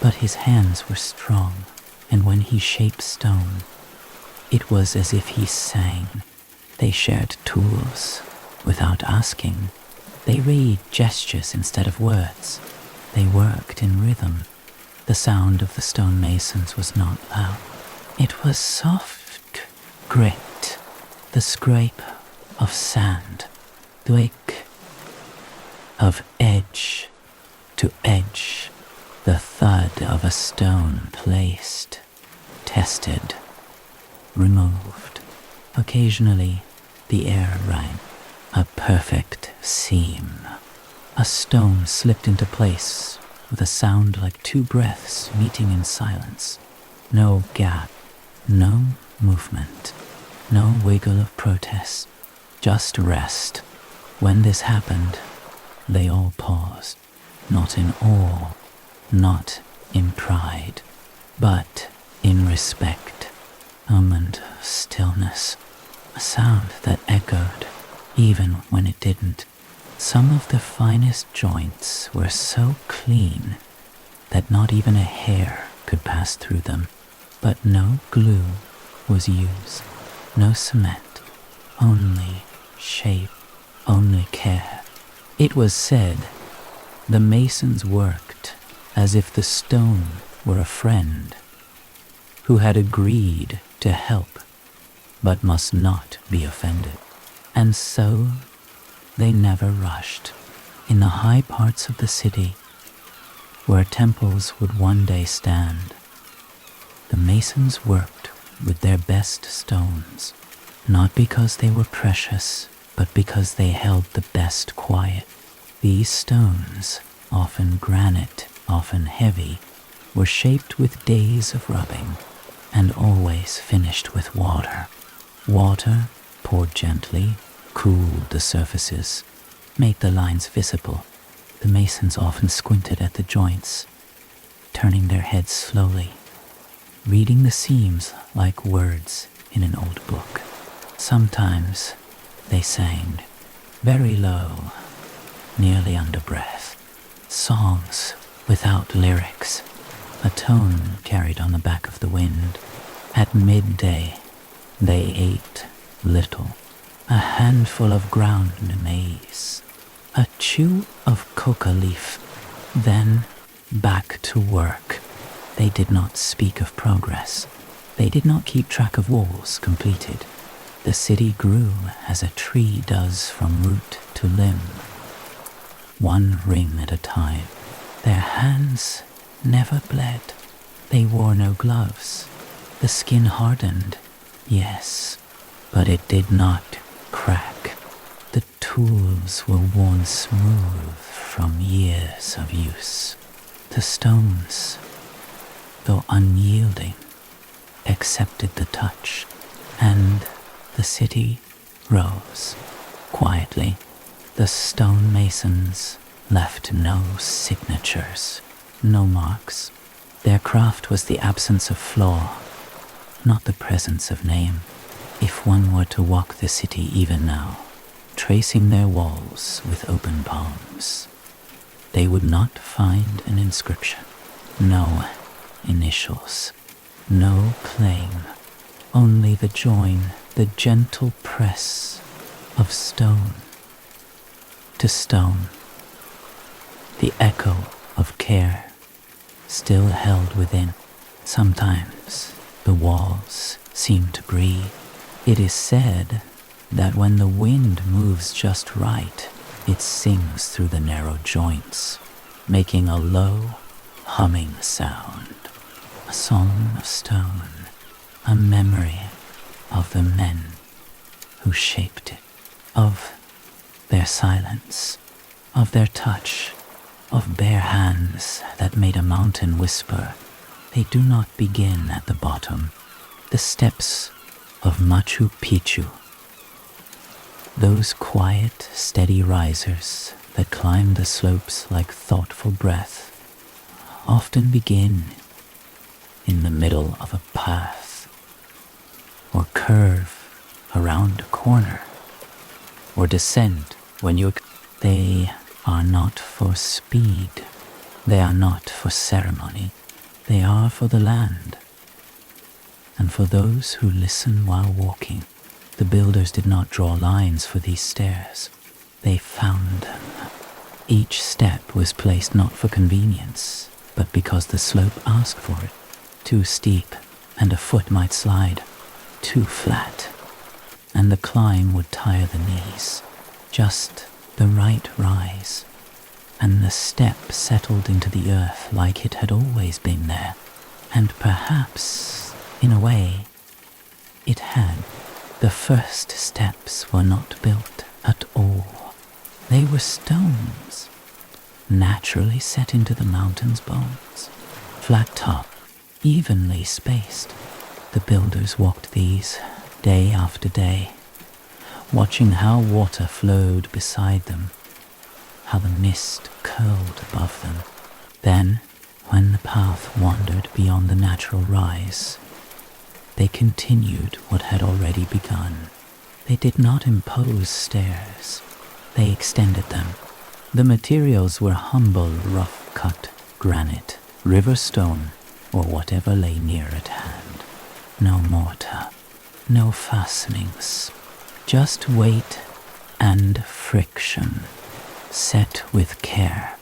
But his hands were strong, and when he shaped stone, it was as if he sang. They shared tools without asking. They read gestures instead of words. They worked in rhythm. The sound of the stonemasons was not loud. It was soft grit, the scrape of sand, the wake of edge to edge, the thud of a stone placed, tested, removed. Occasionally, the air rang, a perfect seam. A stone slipped into place with a sound like two breaths meeting in silence. No gap, no movement, no wiggle of protest, just rest. When this happened, they all paused, not in awe, not in pride, but in respect. A moment of stillness, a sound that echoed even when it didn't. Some of the finest joints were so clean that not even a hair could pass through them, but no glue was used, no cement, only shape, only care. It was said the masons worked as if the stone were a friend who had agreed to help but must not be offended. And so they never rushed. In the high parts of the city, where temples would one day stand, the masons worked with their best stones, not because they were precious, but because they held the best quiet. These stones, often granite, often heavy, were shaped with days of rubbing, and always finished with water. Water, poured gently, cooled the surfaces, made the lines visible. The masons often squinted at the joints, turning their heads slowly, reading the seams like words in an old book. Sometimes they sang, very low, nearly under breath, songs without lyrics, a tone carried on the back of the wind. At midday, they ate little, a handful of ground maize, a chew of coca leaf, then back to work. They did not speak of progress. They did not keep track of walls completed. The city grew as a tree does from root to limb, one ring at a time. Their hands never bled. They wore no gloves. The skin hardened, yes, but it did not crack. The tools were worn smooth from years of use. The stones, though unyielding, accepted the touch, and the city rose quietly. The stonemasons left no signatures, no marks. Their craft was the absence of flaw, not the presence of name. If one were to walk the city even now, tracing their walls with open palms, they would not find an inscription, no initials, no claim, only the join, the gentle press of stone to stone, the echo of care still held within. Sometimes the walls seem to breathe. It is said that when the wind moves just right, it sings through the narrow joints, making a low, humming sound, a song of stone, a memory of the men who shaped it, of their silence, of their touch, of bare hands that made a mountain whisper. They do not begin at the bottom. The steps of Machu Picchu, those quiet, steady risers that climb the slopes like thoughtful breath, often begin in the middle of a path, or curve around a corner, or descend when they are not for speed, they are not for ceremony, they are for the land, and for those who listen while walking. The builders did not draw lines for these stairs. They found them. Each step was placed not for convenience, but because the slope asked for it. Too steep, and a foot might slide. Too flat, and the climb would tire the knees. Just the right rise, and the step settled into the earth like it had always been there. And perhaps, in a way, it had. The first steps were not built at all. They were stones, naturally set into the mountain's bones, flat top, evenly spaced. The builders walked these day after day, watching how water flowed beside them, how the mist curled above them. Then, when the path wandered beyond the natural rise, they continued what had already begun. They did not impose stairs. They extended them. The materials were humble, rough-cut granite, river stone, or whatever lay near at hand. No mortar, no fastenings, just weight and friction, set with care.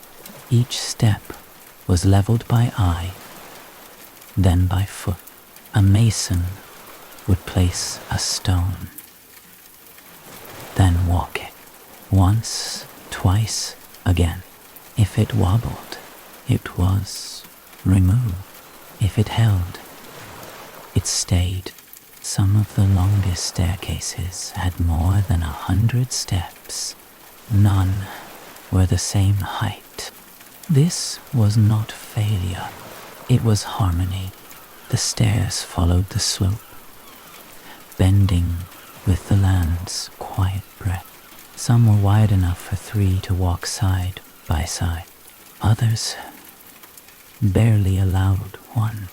Each step was leveled by eye, then by foot. A mason would place a stone, then walk it, once, twice, again. If it wobbled, it was removed. If it held, it stayed. Some of the longest staircases had more than 100 steps. None were the same height. This was not failure, it was harmony. The stairs followed the slope, bending with the land's quiet breath. Some were wide enough for 3 to walk side by side. Others barely allowed 1.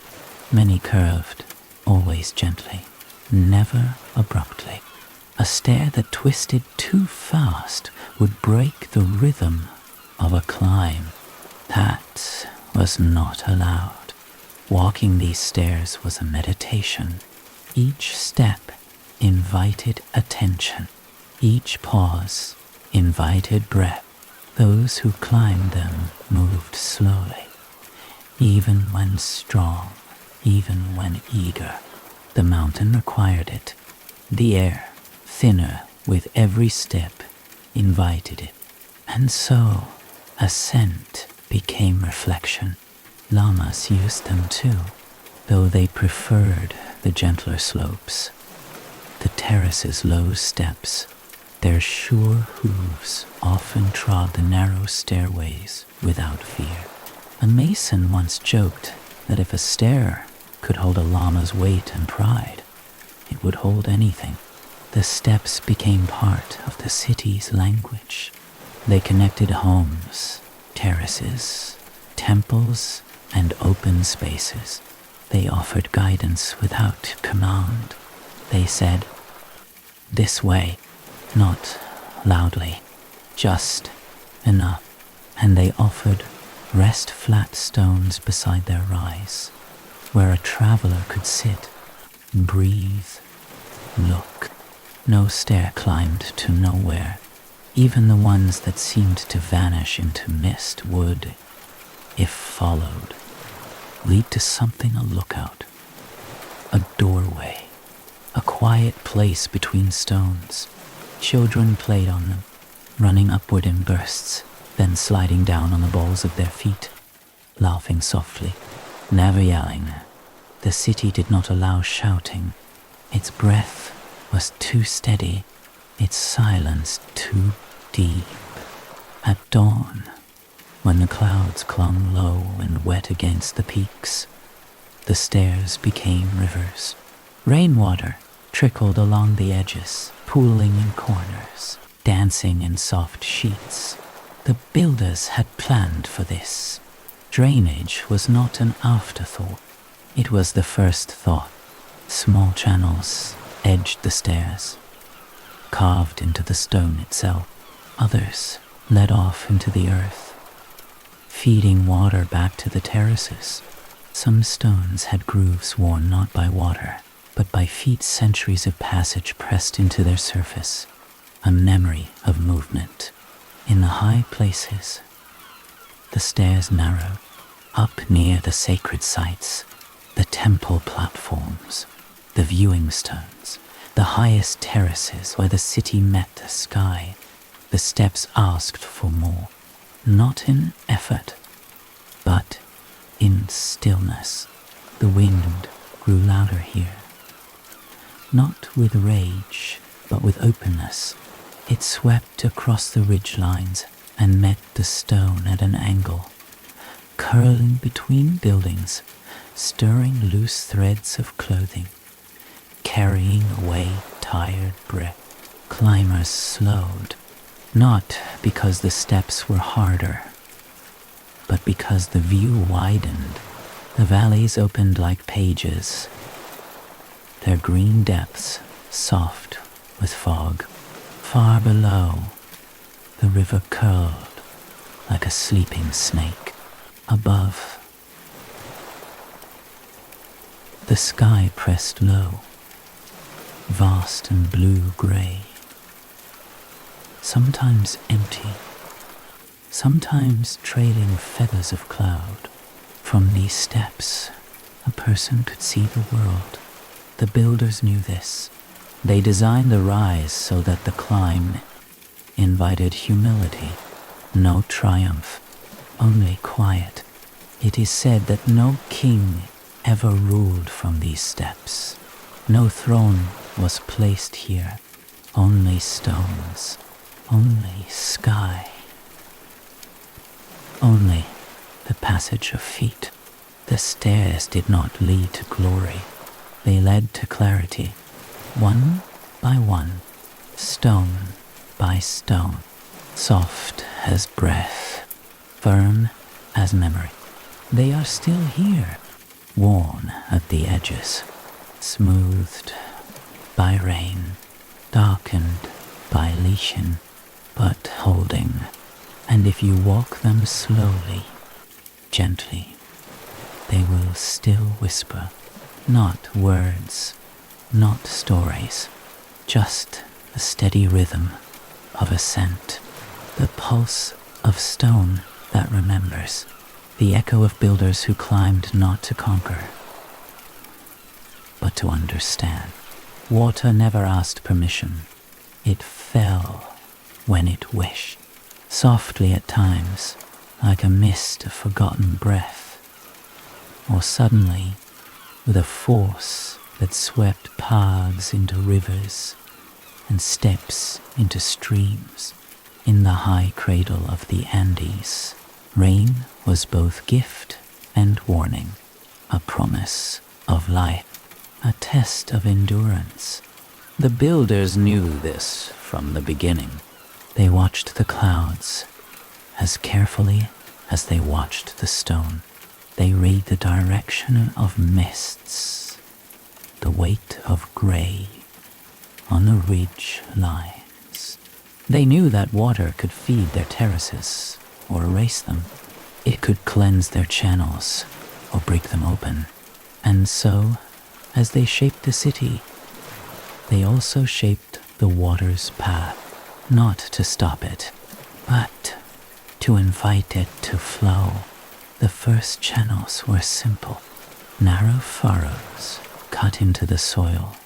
Many curved, always gently, never abruptly. A stair that twisted too fast would break the rhythm of a climb. That was not allowed. Walking these stairs was a meditation. Each step invited attention. Each pause invited breath. Those who climbed them moved slowly, even when strong, even when eager. The mountain required it. The air, thinner with every step, invited it. And so, ascent became reflection. Llamas used them too, though they preferred the gentler slopes. The terrace's low steps, their sure hooves often trod the narrow stairways without fear. A mason once joked that if a stair could hold a llama's weight and pride, it would hold anything. The steps became part of the city's language. They connected homes, terraces, temples, and open spaces. They offered guidance without command. They said, "This way," not loudly, just enough. And they offered rest-flat stones beside their rise, where a traveler could sit, breathe, look. No stair climbed to nowhere. Even the ones that seemed to vanish into mist would, if followed, lead to something a lookout, a doorway, a quiet place between stones. Children played on them, running upward in bursts, then sliding down on the balls of their feet, laughing softly, never yelling. The city did not allow shouting. Its breath was too steady, its silence too deep. At dawn, when the clouds clung low and wet against the peaks, the stairs became rivers. Rainwater trickled along the edges, pooling in corners, dancing in soft sheets. The builders had planned for this. Drainage was not an afterthought. It was the first thought. Small channels edged the stairs, carved into the stone itself. Others led off into the earth, feeding water back to the terraces. Some stones had grooves worn not by water, but by feet centuries of passage pressed into their surface, a memory of movement. In the high places, the stairs narrowed, up near the sacred sites, the temple platforms, the viewing stones, the highest terraces where the city met the sky. The steps asked for more, not in effort, but in stillness. The wind grew louder here, not with rage, but with openness. It swept across the ridgelines and met the stone at an angle, curling between buildings, stirring loose threads of clothing, carrying away tired breath. Climbers slowed, not because the steps were harder, but because the view widened. The valleys opened like pages, their green depths soft with fog. Far below, the river curled like a sleeping snake. Above, the sky pressed low, vast and blue-gray, sometimes empty, sometimes trailing feathers of cloud. From these steps, a person could see the world. The builders knew this. They designed the rise so that the climb invited humility, no triumph, only quiet. It is said that no king ever ruled from these steps. No throne was placed here, only stones, only sky, only the passage of feet. The stairs did not lead to glory, they led to clarity. One by one, stone by stone, soft as breath, firm as memory. They are still here, worn at the edges, smoothed by rain, darkened by leashing, but holding. And if you walk them slowly, gently, they will still whisper, not words, not stories, just the steady rhythm of ascent, the pulse of stone that remembers, the echo of builders who climbed not to conquer, but to understand. Water never asked permission. It fell when it wished, softly at times, like a mist of forgotten breath, or suddenly, with a force that swept paths into rivers and steps into streams. In the high cradle of the Andes, rain was both gift and warning, a promise of life, a test of endurance. The builders knew this from the beginning. They watched the clouds as carefully as they watched the stone. They read the direction of mists, the weight of grey on the ridge lines. They knew that water could feed their terraces or erase them. It could cleanse their channels or break them open. And so, as they shaped the city, they also shaped the water's path, not to stop it, but to invite it to flow. The first channels were simple, narrow furrows cut into the soil,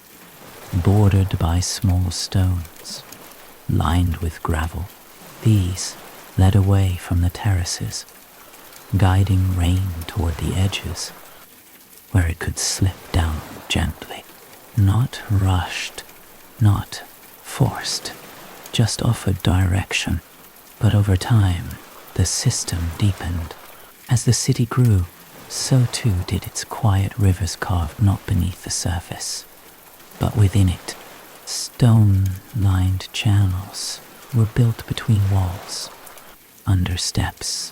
bordered by small stones, lined with gravel. These led away from the terraces, guiding rain toward the edges, where it could slip down gently, not rushed, not forced, just offered direction. But over time, the system deepened. As the city grew, so too did its quiet rivers carved not beneath the surface, but within it. Stone-lined channels were built between walls, under steps,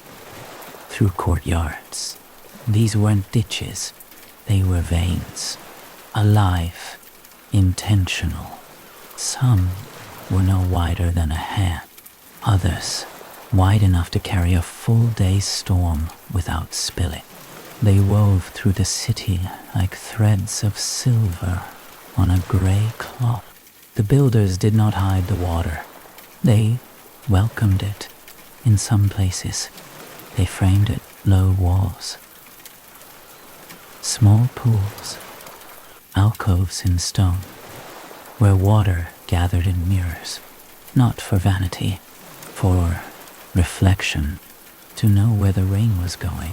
through courtyards. These weren't ditches, they were veins, alive, intentional. Some were no wider than a hand, others wide enough to carry a full day's storm without spilling. They wove through the city like threads of silver on a grey cloth. The builders did not hide the water. They welcomed it. In some places, they framed it low walls, small pools, alcoves in stone, where water gathered in mirrors, not for vanity, for reflection, to know where the rain was going,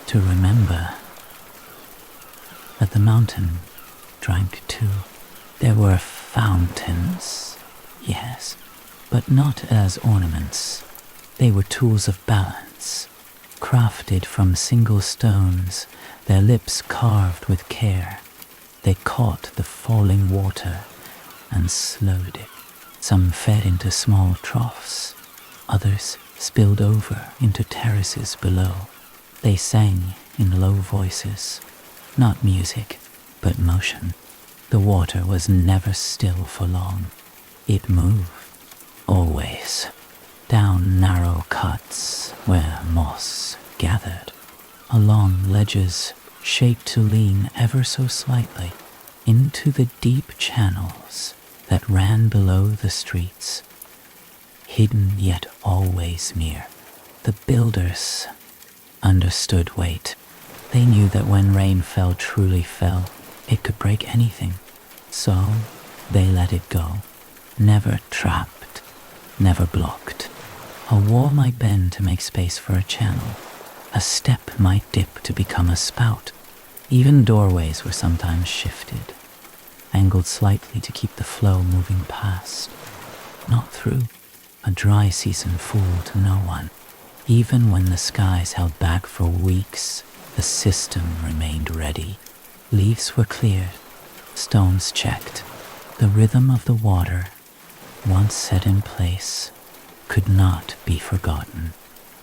to remember that the mountain drank too. There were fountains, yes, but not as ornaments. They were tools of balance, crafted from single stones, their lips carved with care. They caught the falling water and slowed it. Some fed into small troughs, others spilled over into terraces below. They sang in low voices, not music, but motion. The water was never still for long. It moved, always, down narrow cuts where moss gathered, along ledges shaped to lean ever so slightly, into the deep channels that ran below the streets, hidden yet always near. The builders understood weight. They knew that when rain fell, truly fell, it could break anything. So they let it go, never trapped, never blocked. A wall might bend to make space for a channel. A step might dip to become a spout. Even doorways were sometimes shifted, angled slightly to keep the flow moving past, not through. A dry season fooled no one. Even when the skies held back for weeks, the system remained ready. Leaves were cleared, stones checked. The rhythm of the water, once set in place, could not be forgotten.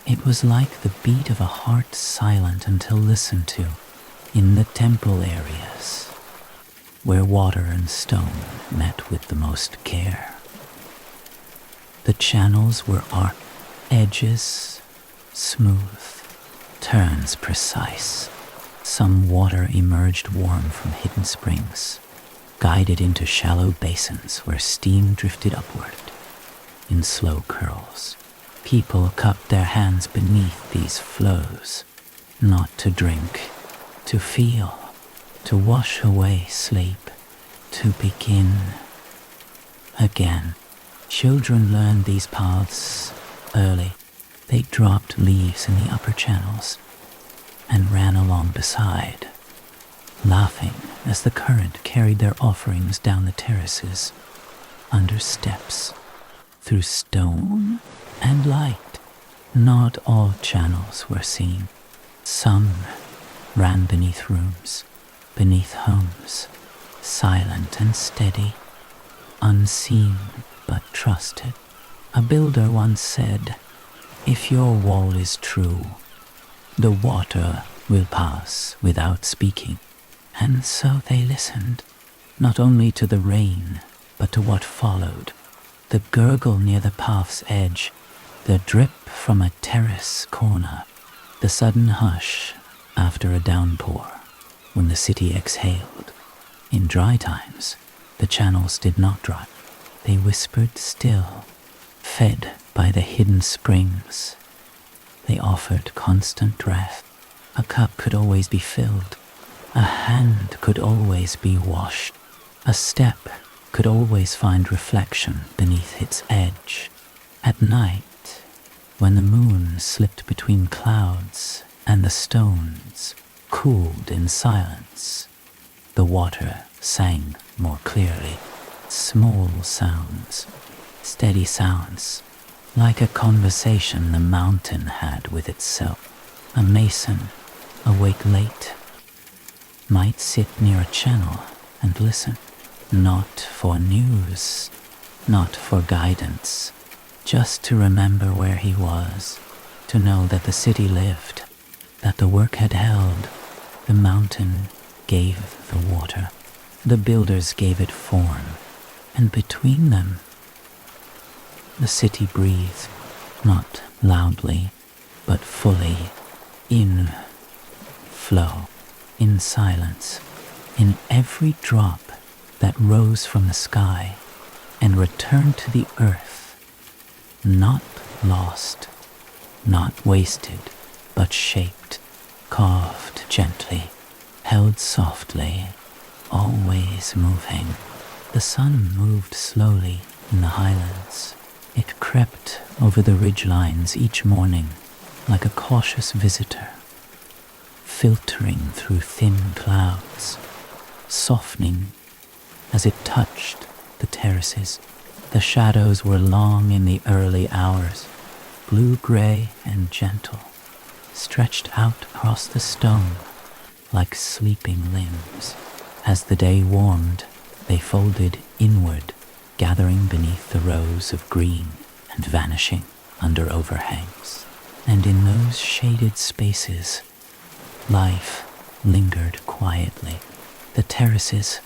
It was like the beat of a heart silent until listened to, in the temple areas, where water and stone met with the most care. The channels were arched, edges smooth, turns precise. Some water emerged warm from hidden springs, guided into shallow basins where steam drifted upward in slow curls. People cupped their hands beneath these flows, not to drink, to feel, to wash away sleep, to begin again. Children learned these paths early. They dropped leaves in the upper channels and ran along beside, laughing as the current carried their offerings down the terraces, under steps, through stone and light. Not all channels were seen. Some ran beneath rooms, beneath homes, silent and steady, unseen but trusted. A builder once said, "If your wall is true, the water will pass without speaking." And so they listened, not only to the rain, but to what followed. The gurgle near the path's edge, the drip from a terrace corner, the sudden hush after a downpour when the city exhaled. In dry times, the channels did not dry. They whispered still, fed by the hidden springs. They offered constant rest. A cup could always be filled. A hand could always be washed. A step could always find reflection beneath its edge. At night, when the moon slipped between clouds and the stones cooled in silence, the water sang more clearly. Small sounds, steady sounds, like a conversation the mountain had with itself. A mason, awake late, might sit near a channel and listen, not for news, not for guidance, just to remember where he was, to know that the city lived, that the work had held. The mountain gave the water, the builders gave it form, and between them, the city breathed, not loudly, but fully, in flow, in silence, in every drop that rose from the sky and returned to the earth, not lost, not wasted, but shaped, carved gently, held softly, always moving. The sun moved slowly in the highlands. It crept over the ridgelines each morning like a cautious visitor, filtering through thin clouds, softening as it touched the terraces. The shadows were long in the early hours, blue-gray and gentle, stretched out across the stone like sleeping limbs. As the day warmed, they folded inward, gathering beneath the rows of green and vanishing under overhangs. And in those shaded spaces, life lingered quietly. The terraces,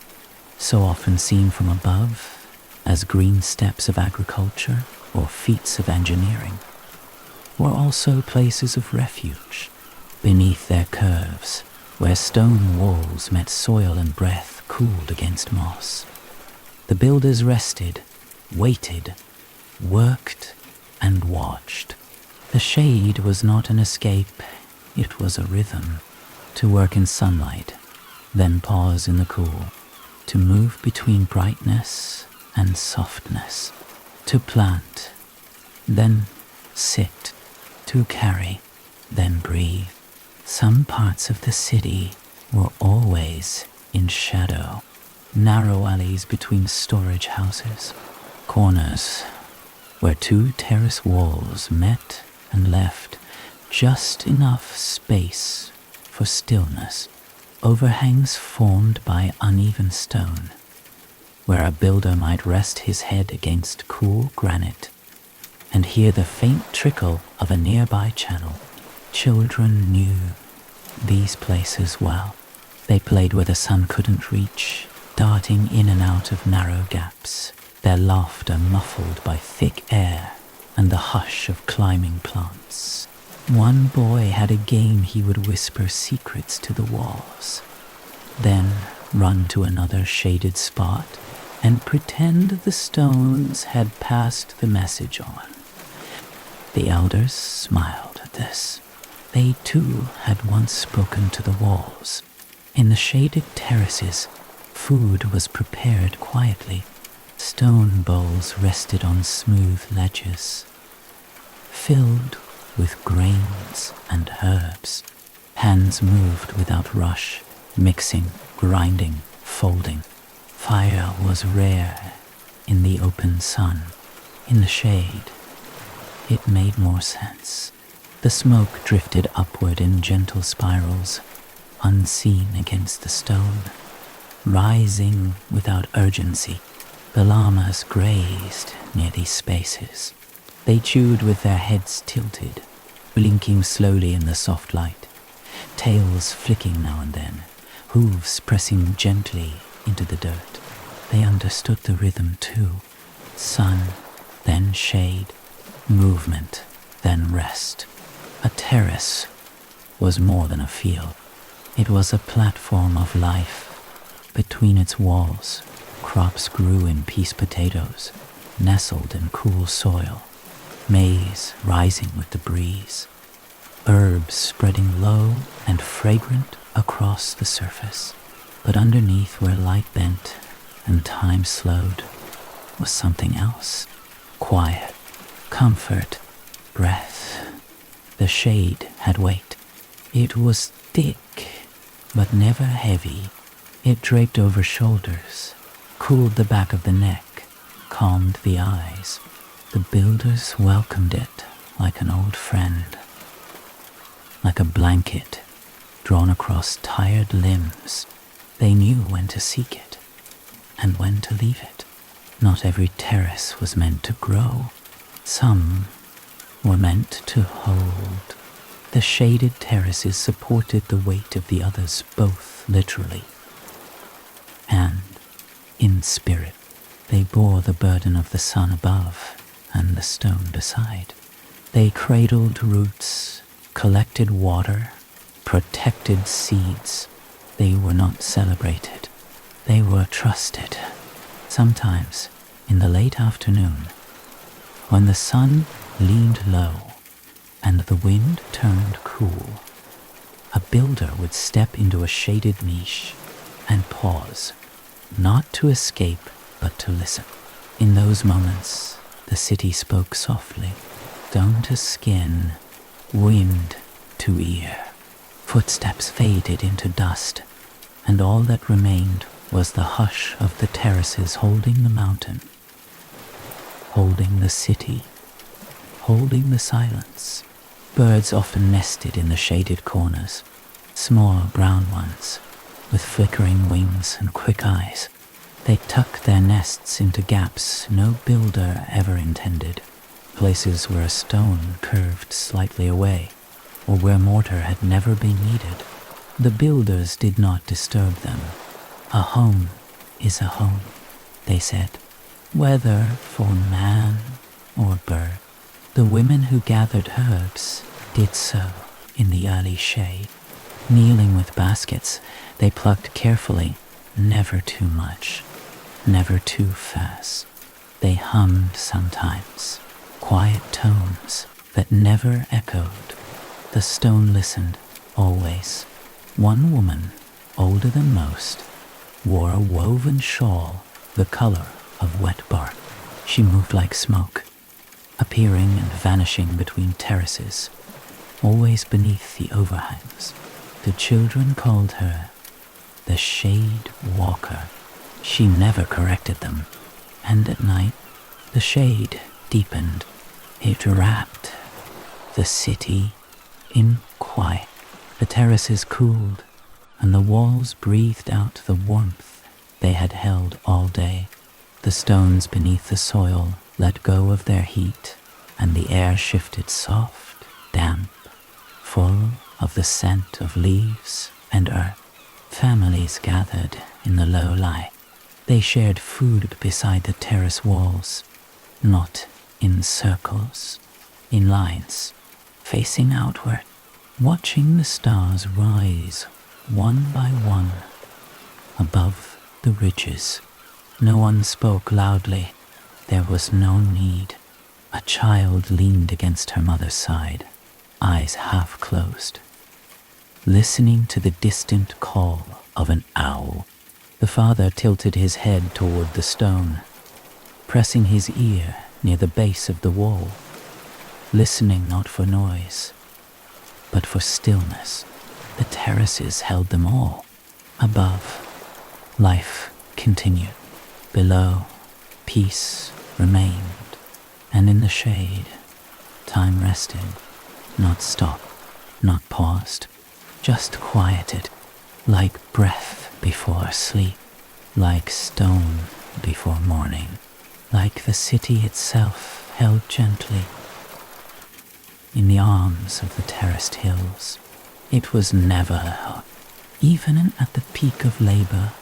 so often seen from above as green steps of agriculture or feats of engineering, were also places of refuge. Beneath their curves, where stone walls met soil and breath cooled against moss, the builders rested, waited, worked, and watched. The shade was not an escape, it was a rhythm. To work in sunlight, then pause in the cool. To move between brightness and softness. To plant, then sit. To carry, then breathe. Some parts of the city were always in shadow. Narrow alleys between storage houses, corners where two terrace walls met and left just enough space for stillness. Overhangs formed by uneven stone, where a builder might rest his head against cool granite and hear the faint trickle of a nearby channel. Children knew these places well. They played where the sun couldn't reach, darting in and out of narrow gaps, their laughter muffled by thick air and the hush of climbing plants. One boy had a game he would whisper secrets to the walls, then run to another shaded spot and pretend the stones had passed the message on. The elders smiled at this. They too had once spoken to the walls. In the shaded terraces, food was prepared quietly. Stone bowls rested on smooth ledges, filled with grains and herbs. Hands moved without rush, mixing, grinding, folding. Fire was rare in the open sun. In the shade, it made more sense. The smoke drifted upward in gentle spirals, unseen against the stone, rising without urgency. The llamas grazed near these spaces. They chewed with their heads tilted, blinking slowly in the soft light, tails flicking now and then, hooves pressing gently into the dirt. They understood the rhythm too. Sun, then shade, movement, then rest. A terrace was more than a field. It was a platform of life. Between its walls, crops grew in peace potatoes, nestled in cool soil, maize rising with the breeze, herbs spreading low and fragrant across the surface. But underneath, where light bent and time slowed, was something else. Quiet, comfort, breath. The shade had weight. It was thick, but never heavy. It draped over shoulders, cooled the back of the neck, calmed the eyes. The builders welcomed it like an old friend, like a blanket drawn across tired limbs. They knew when to seek it and when to leave it. Not every terrace was meant to grow. Some were meant to hold. The shaded terraces supported the weight of the others, both literally and in spirit. They bore the burden of the sun above and the stone beside. They cradled roots, collected water, protected seeds. They were not celebrated. They were trusted. Sometimes, in the late afternoon, when the sun leaned low and the wind turned cool, a builder would step into a shaded niche and pause, not to escape, but to listen. In those moments, the city spoke softly, stone to skin, wind to ear. Footsteps faded into dust, and all that remained was the hush of the terraces holding the mountain, holding the city, holding the silence. Birds often nested in the shaded corners, small brown ones, with flickering wings and quick eyes. They tucked their nests into gaps no builder ever intended, places where a stone curved slightly away, or where mortar had never been needed. The builders did not disturb them. A home is a home, they said, whether for man or bird. The women who gathered herbs did so in the early shade. Kneeling with baskets, they plucked carefully, never too much, never too fast. They hummed sometimes, quiet tones that never echoed. The stone listened, always. One woman, older than most, wore a woven shawl the color of wet bark. She moved like smoke, appearing and vanishing between terraces, always beneath the overhangs. The children called her the Shade Walker. She never corrected them, and at night the shade deepened. It wrapped the city in quiet. The terraces cooled, and the walls breathed out the warmth they had held all day. The stones beneath the soil let go of their heat, and the air shifted soft, damp, full of the scent of leaves and earth. Families gathered in the low light. They shared food beside the terrace walls, not in circles, in lines, facing outward, watching the stars rise one by one above the ridges. No one spoke loudly. There was no need. A child leaned against her mother's side, eyes half closed, listening to the distant call of an owl. The father tilted his head toward the stone, pressing his ear near the base of the wall, listening not for noise, but for stillness. The terraces held them all. Above, life continued. Below, peace remained. And in the shade, time rested, not stopped, not paused, just quieted, like breath before sleep, like stone before morning, like the city itself held gently in the arms of the terraced hills. It was never, even at the peak of labor,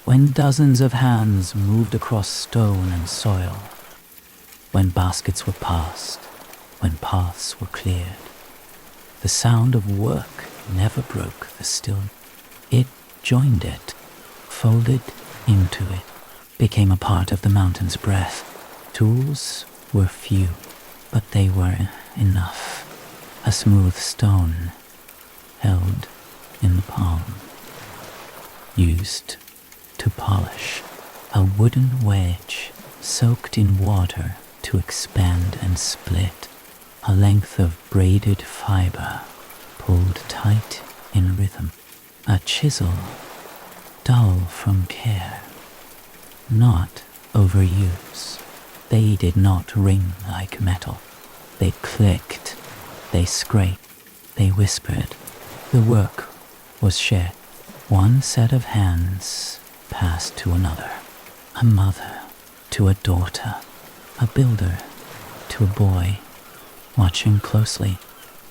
when dozens of hands moved across stone and soil, when baskets were passed, when paths were cleared. The sound of work never broke the stillness. It joined it, folded into it, became a part of the mountain's breath. Tools were few, but they were enough. A smooth stone held in the palm, used to polish. A wooden wedge soaked in water to expand and split. A length of braided fiber pulled tight in rhythm. A chisel dull from care, not overuse. They did not ring like metal. They clicked, they scraped, they whispered. The work was shared. One set of hands passed to another. A mother to a daughter, a builder to a boy. Watching closely,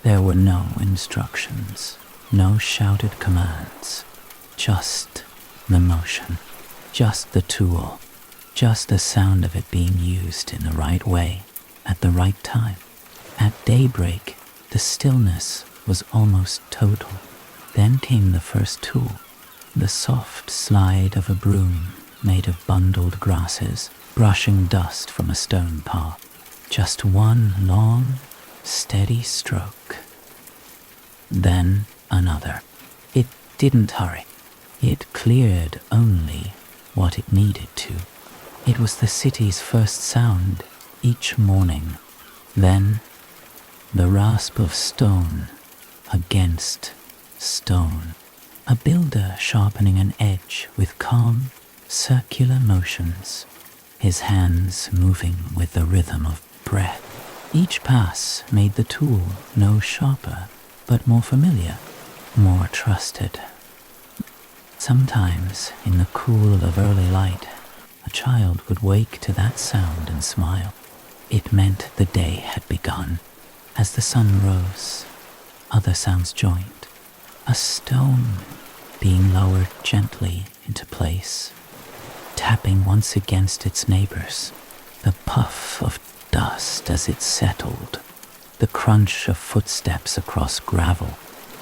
there were no instructions, no shouted commands, just the motion, just the tool, just the sound of it being used in the right way, at the right time. At daybreak, the stillness was almost total. Then came the first tool, the soft slide of a broom made of bundled grasses, brushing dust from a stone path. Just one long, steady stroke. Then another. It didn't hurry. It cleared only what it needed to. It was the city's first sound each morning. Then the rasp of stone against stone. A builder sharpening an edge with calm, circular motions, his hands moving with the rhythm of breath. Each pass made the tool no sharper, but more familiar, more trusted. Sometimes, in the cool of early light, a child would wake to that sound and smile. It meant the day had begun. As the sun rose, other sounds joined. A stone being lowered gently into place, tapping once against its neighbors. The puff of dust as it settled, the crunch of footsteps across gravel,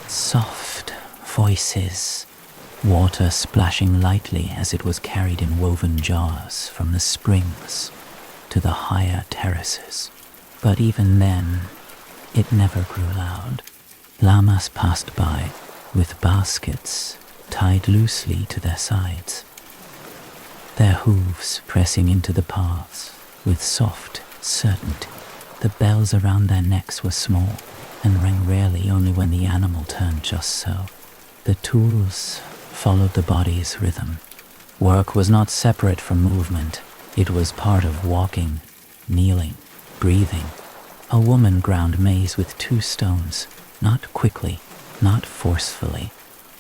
soft voices, water splashing lightly as it was carried in woven jars from the springs to the higher terraces. But even then, it never grew loud. Llamas passed by with baskets tied loosely to their sides, their hooves pressing into the paths with soft certainty. The bells around their necks were small and rang rarely, only when the animal turned just so. The tools followed the body's rhythm. Work was not separate from movement. It was part of walking, kneeling, breathing. A woman ground maize with 2 stones, not quickly, not forcefully,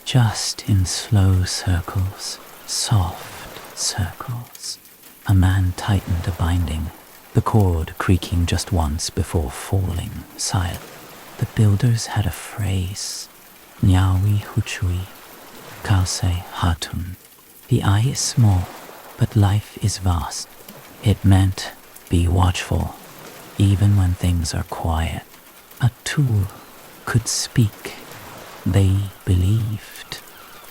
just in slow circles, soft circles. A man tightened a binding, the cord creaking just once before falling silent. The builders had a phrase, Nyawi Huchui, Kase Hatun. The eye is small, but life is vast. It meant be watchful, even when things are quiet. A tool could speak. They believed,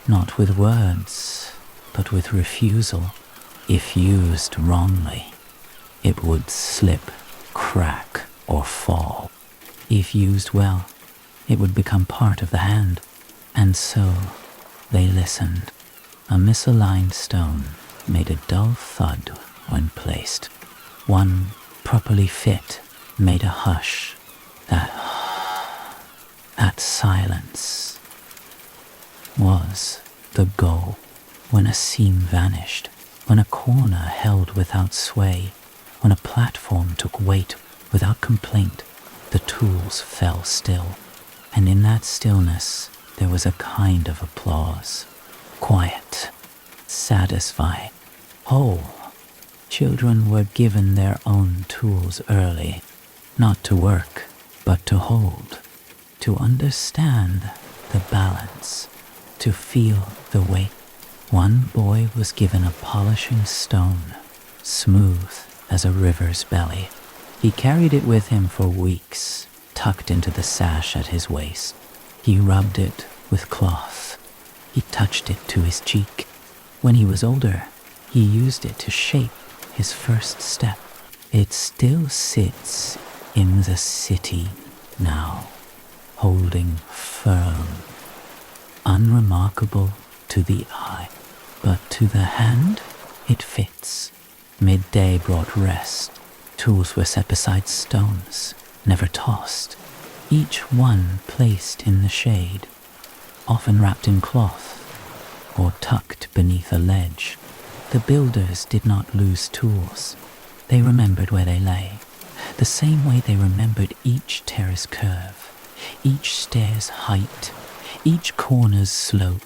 not with words, but with refusal. If used wrongly, it would slip, crack, or fall. If used well, it would become part of the hand. And so they listened. A misaligned stone made a dull thud when placed. One properly fit made a hush. That silence was the goal. When a seam vanished, when a corner held without sway, when a platform took weight without complaint, the tools fell still. And in that stillness, there was a kind of applause. Quiet, satisfied, whole. Children were given their own tools early, not to work, but to hold, to understand the balance, to feel the weight. One boy was given a polishing stone, smooth as a river's belly. He carried it with him for weeks, tucked into the sash at his waist. He rubbed it with cloth. He touched it to his cheek. When he was older, he used it to shape his first step. It still sits in the city now, holding firm, unremarkable to the eye, but to the hand it fits. Midday brought rest. Tools were set beside stones, never tossed, each one placed in the shade, often wrapped in cloth or tucked beneath a ledge. The builders did not lose tools. They remembered where they lay, the same way they remembered each terrace curve, each stair's height, each corner's slope.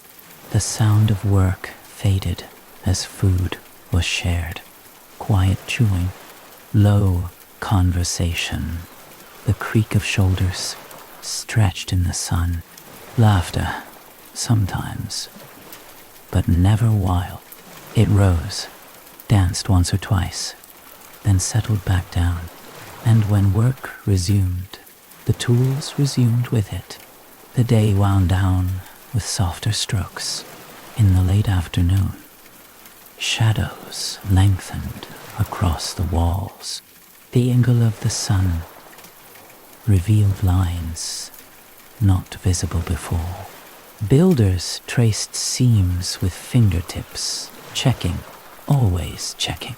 The sound of work faded as food was shared. Quiet chewing, low conversation, the creak of shoulders stretched in the sun, laughter sometimes, but never wild. It rose, danced once or twice, then settled back down, and when work resumed, the tools resumed with it. The day wound down with softer strokes. In the late afternoon, shadows lengthened across the walls. The angle of the sun revealed lines not visible before. Builders traced seams with fingertips, checking, always checking.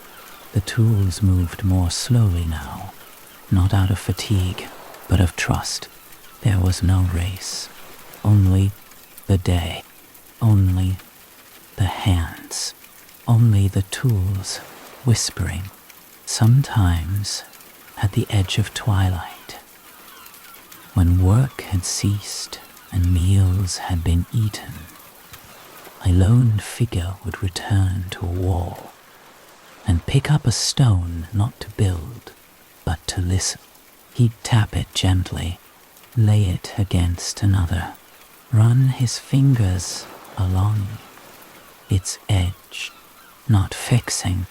The tools moved more slowly now, not out of fatigue, but of trust. There was no race, only the day, only the hands, only the tools whispering, sometimes at the edge of twilight, when work had ceased and meals had been eaten. A lone figure would return to a wall and pick up a stone, not to build, but to listen. He'd tap it gently, lay it against another, run his fingers along its edge, not fixing,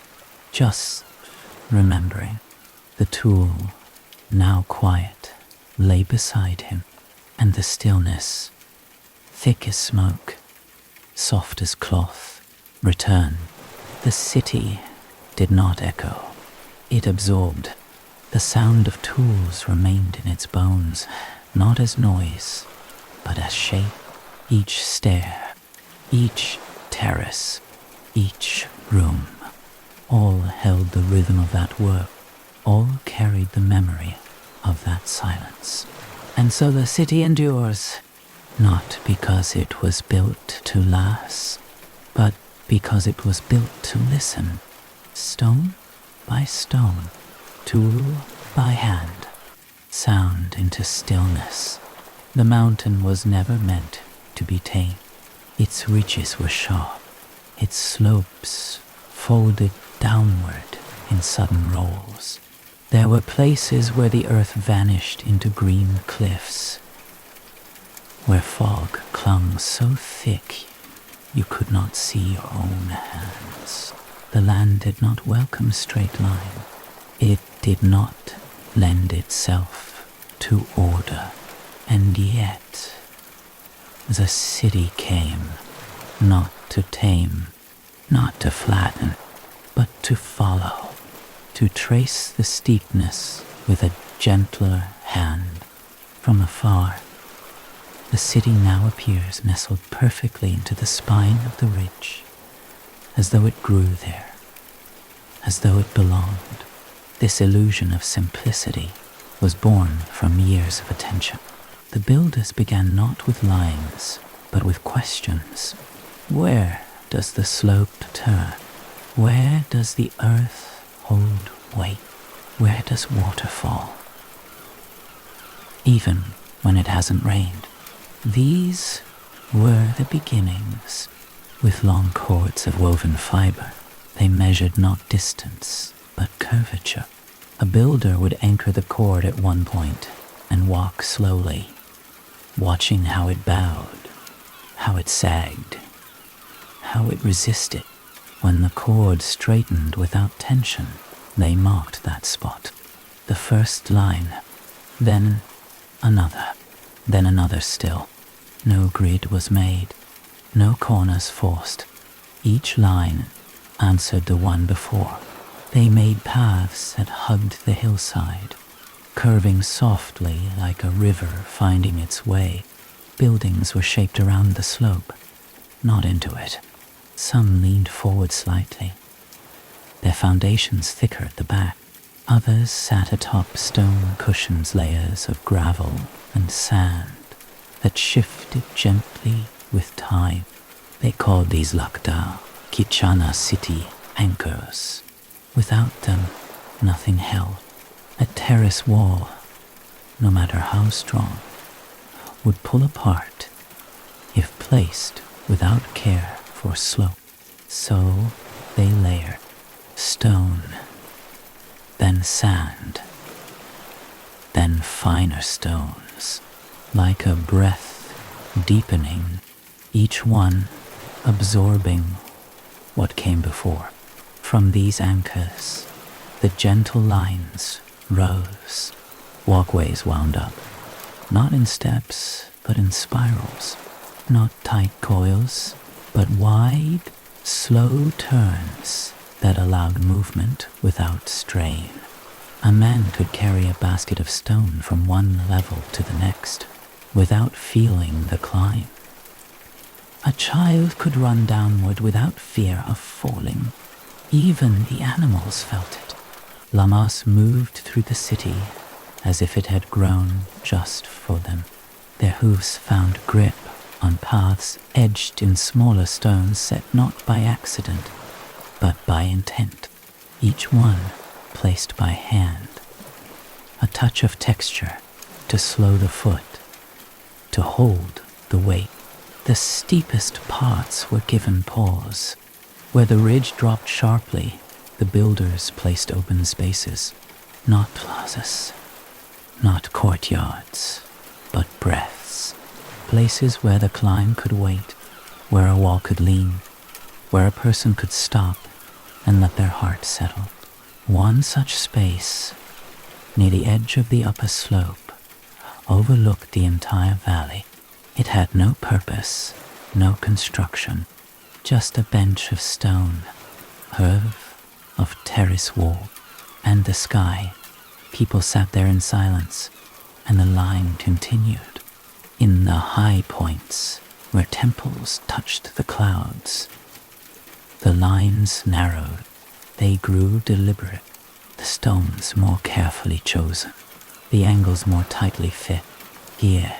just remembering. The tool, now quiet, lay beside him, and the stillness, thick as smoke, soft as cloth, returned. The city did not echo. It absorbed. The sound of tools remained in its bones, not as noise, but as shape. Each stair, each terrace, each room, all held the rhythm of that work, all carried the memory of that silence. And so the city endures, not because it was built to last, but because it was built to listen, stone by stone, tool by hand, sound into stillness. The mountain was never meant to be tamed. Its ridges were sharp, its slopes folded downward in sudden rolls. There were places where the earth vanished into green cliffs, where fog clung so thick you could not see your own hands. The land did not welcome straight line. It did not lend itself to order. And yet, the city came, not to tame, not to flatten, but to follow, to trace the steepness with a gentler hand. From afar, the city now appears nestled perfectly into the spine of the ridge, as though it grew there, as though it belonged. This illusion of simplicity was born from years of attention. The builders began not with lines, but with questions. Where does the slope turn? Where does the earth hold weight? Where does water fall? Even when it hasn't rained. These were the beginnings. With long cords of woven fiber, they measured not distance, but curvature. A builder would anchor the cord at one point and walk slowly, watching how it bowed, how it sagged, how it resisted. When the cord straightened without tension, they marked that spot. The first line, then another still. No grid was made, no corners forced. Each line answered the one before. They made paths that hugged the hillside, curving softly like a river finding its way. Buildings were shaped around the slope, not into it. Some leaned forward slightly, their foundations thicker at the back. Others sat atop stone cushions, layers of gravel and sand that shifted gently with time. They called these Lakda, Kichana city anchors. Without them, nothing held. A terrace wall, no matter how strong, would pull apart if placed without care for slope. So they layered stone, then sand, then finer stones, like a breath deepening, each one absorbing what came before. From these anchors, the gentle lines rose, walkways wound up, not in steps, but in spirals, not tight coils, but wide, slow turns that allowed movement without strain. A man could carry a basket of stone from one level to the next without feeling the climb. A child could run downward without fear of falling. Even the animals felt it. Llamas moved through the city as if it had grown just for them. Their hooves found grip on paths edged in smaller stones set not by accident, but by intent, each one placed by hand. A touch of texture to slow the foot, to hold the weight. The steepest parts were given pause. Where the ridge dropped sharply, the builders placed open spaces, not plazas, not courtyards, but breaths. Places where the climb could wait, where a wall could lean, where a person could stop and let their heart settle. One such space, near the edge of the upper slope, overlooked the entire valley. It had no purpose, no construction, just a bench of stone, curve of terrace wall, and the sky. People sat there in silence, and the line continued. In the high points, where temples touched the clouds, the lines narrowed. They grew deliberate, the stones more carefully chosen, the angles more tightly fit. Here,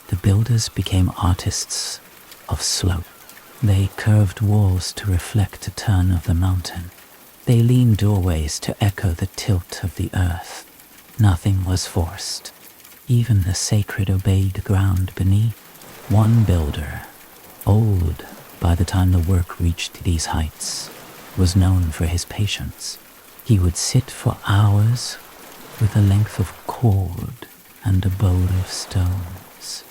the builders became artists of slope. They curved walls to reflect a turn of the mountain. They leaned doorways to echo the tilt of the earth. Nothing was forced. Even the sacred obeyed the ground beneath. One builder, old by the time the work reached these heights, was known for his patience. He would sit for hours with a length of cord and a bowl of stones,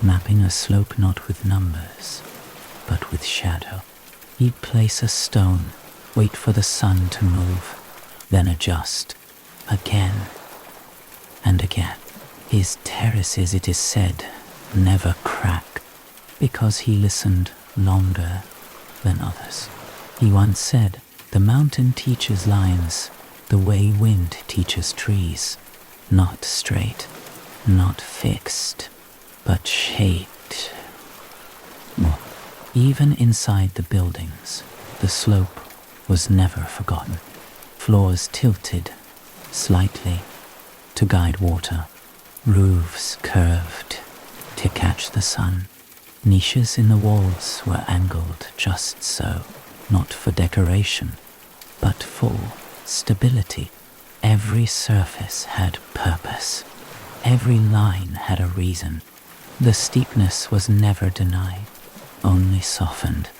mapping a slope not with numbers, but with shadow. He'd place a stone, wait for the sun to move, then adjust, again and again. His terraces, it is said, never crack, because he listened longer than others. He once said, "The mountain teaches lines, the way wind teaches trees, not straight, not fixed, but shaped." Well, even inside the buildings, the slope was never forgotten. Floors tilted slightly to guide water, roofs curved to catch the sun. Niches in the walls were angled just so, not for decoration, but for stability. Every surface had purpose. Every line had a reason. The steepness was never denied, only softened.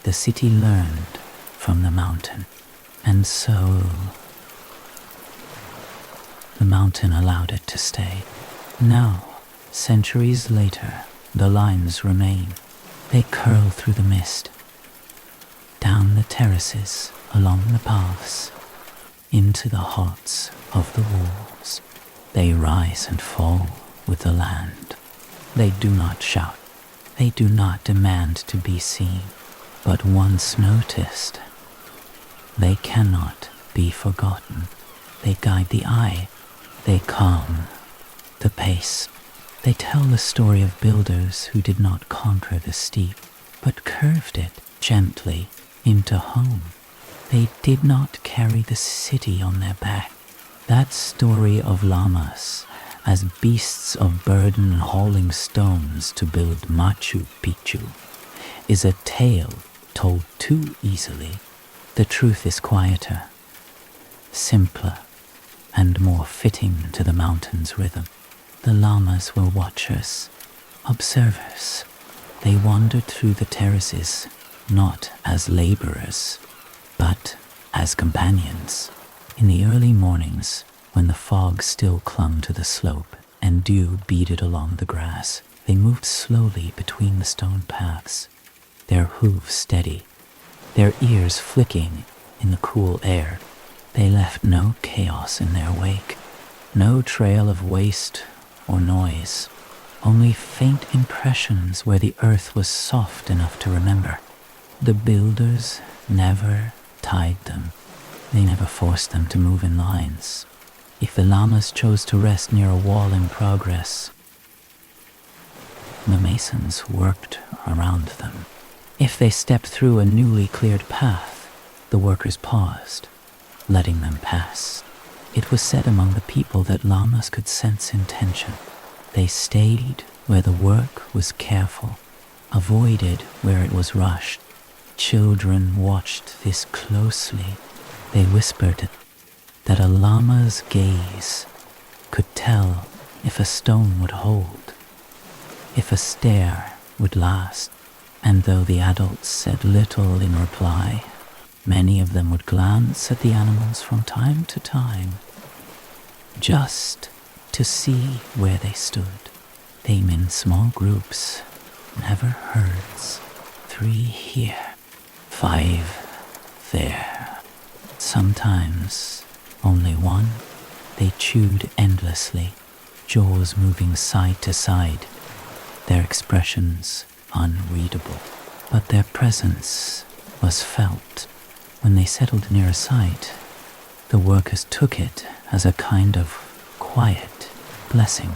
The city learned from the mountain, and so the mountain allowed it to stay. Now, centuries later, the lines remain. They curl through the mist, down the terraces, along the paths, into the hearts of the walls. They rise and fall with the land. They do not shout. They do not demand to be seen. But once noticed, they cannot be forgotten. They guide the eye. They calm the pace. They tell the story of builders who did not conquer the steep, but curved it gently into home. They did not carry the city on their back. That story of llamas as beasts of burden hauling stones to build Machu Picchu is a tale told too easily. The truth is quieter, simpler, and more fitting to the mountain's rhythm. The llamas were watchers, observers. They wandered through the terraces not as laborers, but as companions. In the early mornings, when the fog still clung to the slope and dew beaded along the grass, they moved slowly between the stone paths, their hooves steady, their ears flicking in the cool air. They left no chaos in their wake, no trail of waste or noise, only faint impressions where the earth was soft enough to remember. The builders never tied them. They never forced them to move in lines. If the llamas chose to rest near a wall in progress, the masons worked around them. If they stepped through a newly cleared path, the workers paused, letting them pass. It was said among the people that llamas could sense intention. They stayed where the work was careful, avoided where it was rushed. Children watched this closely. They whispered that a llama's gaze could tell if a stone would hold, if a stare would last. And though the adults said little in reply, many of them would glance at the animals from time to time, just to see where they stood. Came in small groups, never herds. 3 here, 5 there. Sometimes only one. They chewed endlessly, jaws moving side to side, their expressions unreadable. But their presence was felt. When they settled near a site, the workers took it as a kind of quiet blessing,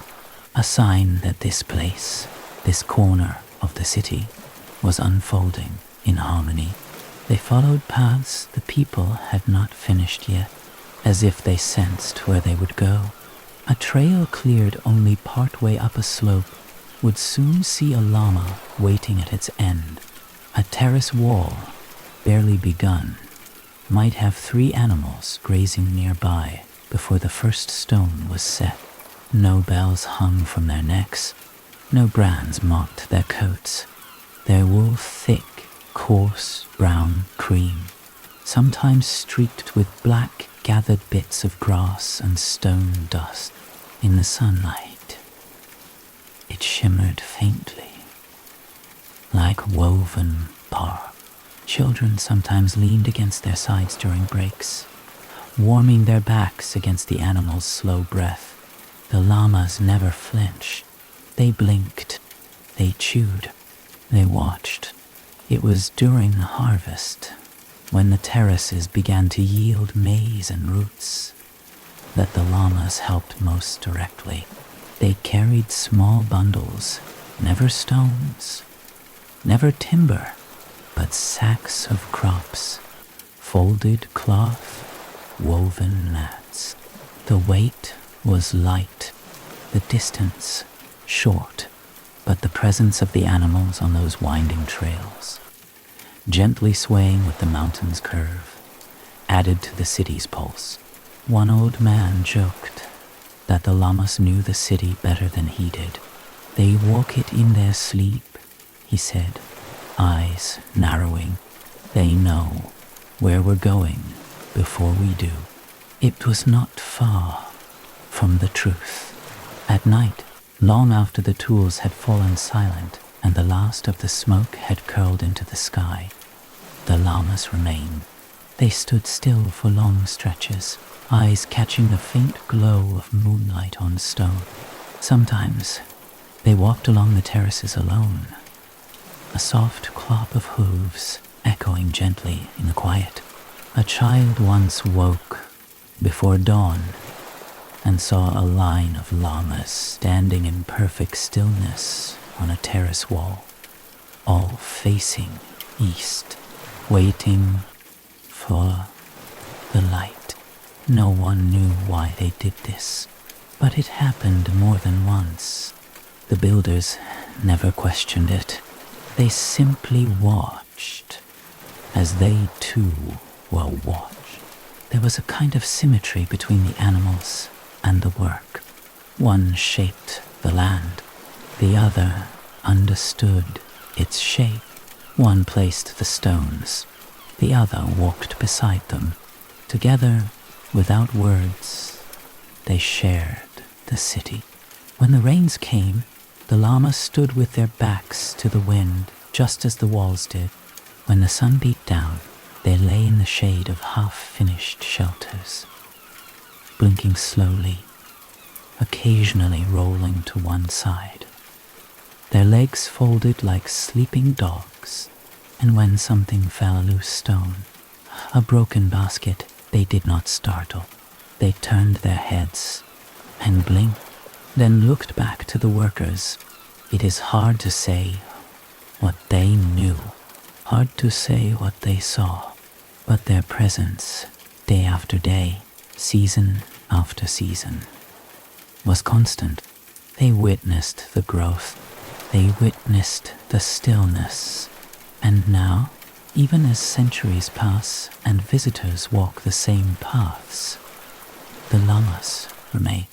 a sign that this place, this corner of the city, was unfolding in harmony. They followed paths the people had not finished yet, as if they sensed where they would go. A trail cleared only partway up a slope would soon see a llama waiting at its end. A terrace wall, barely begun, might have 3 animals grazing nearby before the first stone was set. No bells hung from their necks, no brands marked their coats. Their wool thick, coarse brown cream, sometimes streaked with black gathered bits of grass and stone dust. In the sunlight, it shimmered faintly, like woven subpar. Children sometimes leaned against their sides during breaks, warming their backs against the animal's slow breath. The llamas never flinched. They blinked. They chewed. They watched. It was during the harvest, when the terraces began to yield maize and roots, that the llamas helped most directly. They carried small bundles, never stones, never timber, but sacks of crops, folded cloth, woven mats. The weight was light, the distance short, but the presence of the animals on those winding trails, gently swaying with the mountain's curve, added to the city's pulse. One old man joked that the llamas knew the city better than he did. They walk it in their sleep, he said, eyes narrowing. They know where we're going before we do. It was not far from the truth. At night, long after the tools had fallen silent and the last of the smoke had curled into the sky, the llamas remained. They stood still for long stretches, eyes catching the faint glow of moonlight on stone. Sometimes they walked along the terraces alone, a soft clop of hooves echoing gently in the quiet. A child once woke before dawn and saw a line of llamas standing in perfect stillness on a terrace wall, all facing east, waiting for the light. No one knew why they did this, but it happened more than once. The builders never questioned it. They simply watched as they too were watched. There was a kind of symmetry between the animals and the work. One shaped the land, the other understood its shape. One placed the stones, the other walked beside them. Together, without words, they shared the city. When the rains came, the llamas stood with their backs to the wind, just as the walls did. When the sun beat down, they lay in the shade of half-finished shelters, blinking slowly, occasionally rolling to one side, their legs folded like sleeping dogs. And when something fell, a loose stone, a broken basket, they did not startle. They turned their heads and blinked, then looked back to the workers. It is hard to say what they knew, hard to say what they saw, but their presence, day after day, season after season, was constant. They witnessed the growth, they witnessed the stillness, and now, even as centuries pass and visitors walk the same paths, the llamas remain,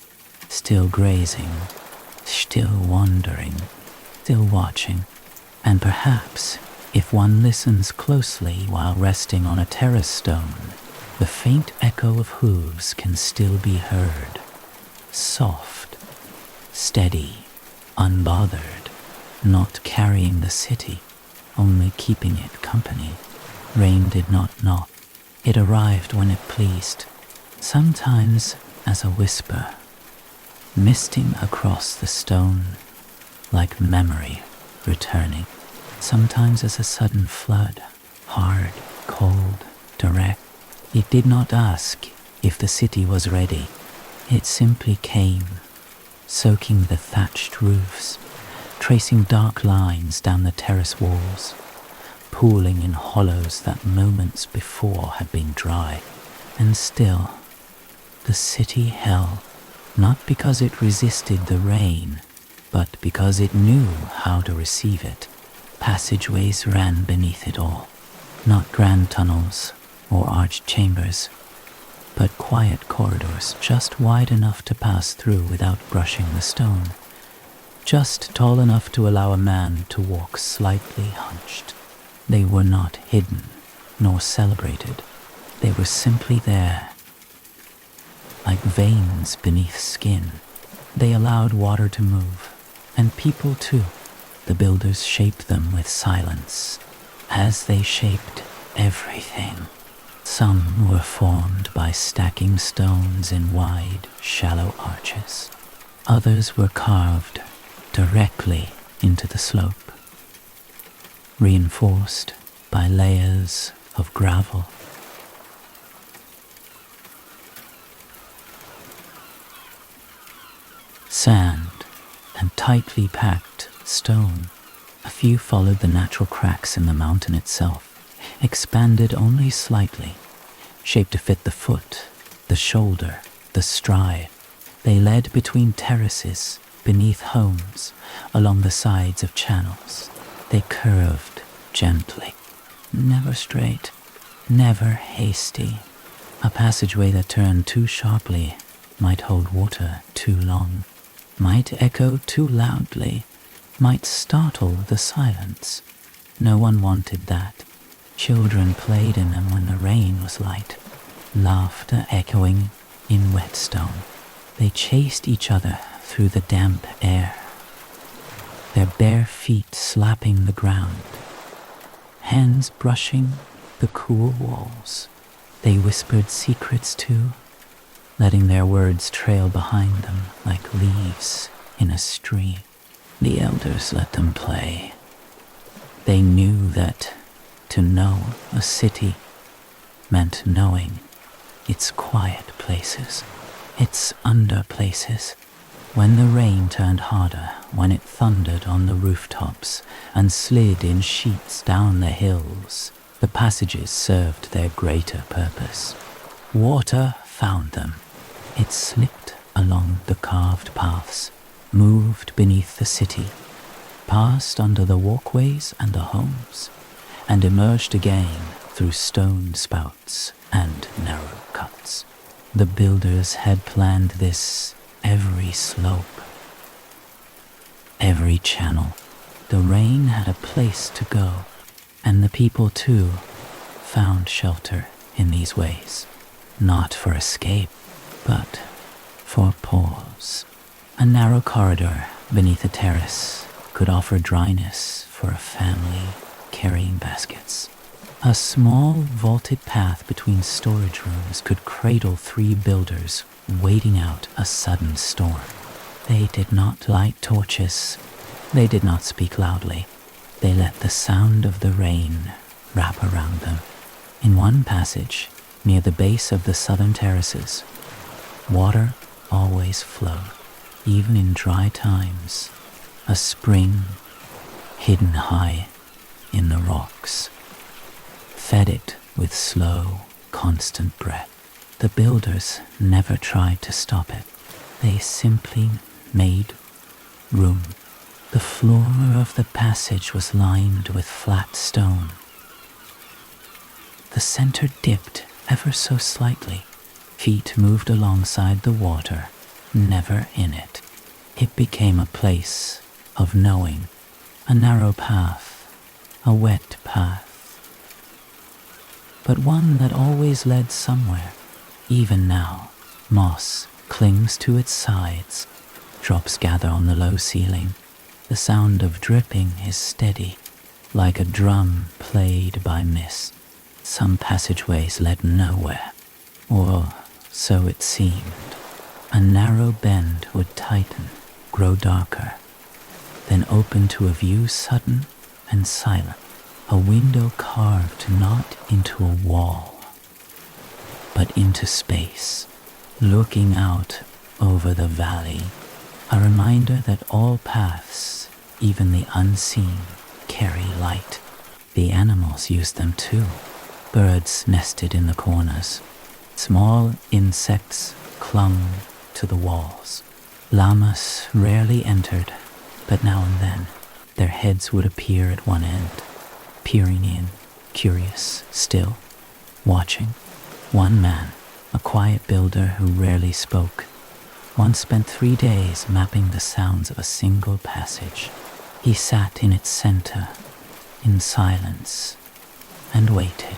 still grazing, still wandering, still watching, and perhaps, if one listens closely while resting on a terrace stone, the faint echo of hooves can still be heard, soft, steady, unbothered, not carrying the city, only keeping it company. Rain did not knock. It arrived when it pleased, sometimes as a whisper, misting across the stone like memory returning, sometimes as a sudden flood, hard, cold, direct. It did not ask if the city was ready. It simply came, soaking the thatched roofs, tracing dark lines down the terrace walls, pooling in hollows that moments before had been dry. And still, the city held, not because it resisted the rain, but because it knew how to receive it. Passageways ran beneath it all, not grand tunnels or arched chambers, but quiet corridors just wide enough to pass through without brushing the stone, just tall enough to allow a man to walk slightly hunched. They were not hidden, nor celebrated. They were simply there, like veins beneath skin. They allowed water to move, and people too. The builders shaped them with silence, as they shaped everything. Some were formed by stacking stones in wide, shallow arches. Others were carved directly into the slope, reinforced by layers of gravel. Sand and tightly packed stone. A few followed the natural cracks in the mountain itself, expanded only slightly, shaped to fit the foot, the shoulder, the stride. They led between terraces, beneath homes, along the sides of channels. They curved gently, never straight, never hasty. A passageway that turned too sharply might hold water too long, might echo too loudly, might startle the silence. No one wanted that. Children played in them when the rain was light, laughter echoing in whetstone. They chased each other through the damp air, their bare feet slapping the ground, hands brushing the cool walls. They whispered secrets too, letting their words trail behind them like leaves in a stream. The elders let them play. They knew that to know a city meant knowing its quiet places, its under places. When the rain turned harder, when it thundered on the rooftops and slid in sheets down the hills, the passages served their greater purpose. Water found them. It slipped along the carved paths, moved beneath the city, passed under the walkways and the homes, and emerged again through stone spouts and narrow cuts. The builders had planned this every slope, every channel. The rain had a place to go, and the people too found shelter in these ways, not for escape, but for pause. A narrow corridor beneath a terrace could offer dryness for a family carrying baskets. A small vaulted path between storage rooms could cradle 3 builders waiting out a sudden storm. They did not light torches. They did not speak loudly. They let the sound of the rain wrap around them. In one passage, near the base of the southern terraces, water always flowed, even in dry times. A spring hidden high in the rocks fed it with slow, constant breath. The builders never tried to stop it. They simply made room. The floor of the passage was lined with flat stone. The center dipped ever so slightly. Feet moved alongside the water, never in it. It became a place of knowing, a narrow path, a wet path, but one that always led somewhere. Even now, moss clings to its sides, drops gather on the low ceiling. The sound of dripping is steady, like a drum played by mist. Some passageways led nowhere, or so it seemed. A narrow bend would tighten, grow darker, then open to a view sudden and silent. A window carved not into a wall, but into space, looking out over the valley. A reminder that all paths, even the unseen, carry light. The animals used them too. Birds nested in the corners. Small insects clung to the walls. Llamas rarely entered, but now and then their heads would appear at one end, peering in, curious, still, watching. One man, a quiet builder who rarely spoke, once spent 3 days mapping the sounds of a single passage. He sat in its center, in silence, and waited.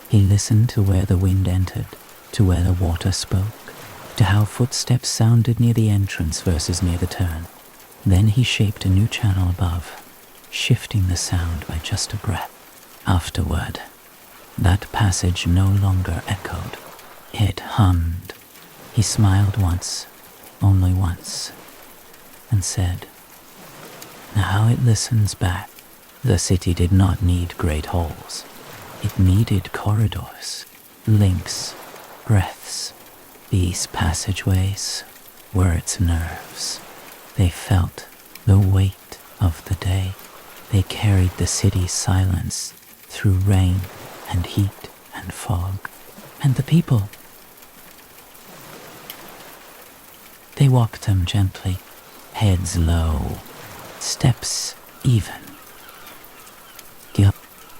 He listened to where the wind entered, to where the water spoke, to how footsteps sounded near the entrance versus near the turn. Then he shaped a new channel above, shifting the sound by just a breath. Afterward, that passage no longer echoed. It hummed. He smiled once, only once, and said, "Now it listens back." The city did not need great halls. It needed corridors, links, breaths. These passageways were its nerves. They felt the weight of the day. They carried the city's silence through rain and heat and fog. And the people, they walked them gently, heads low, steps even,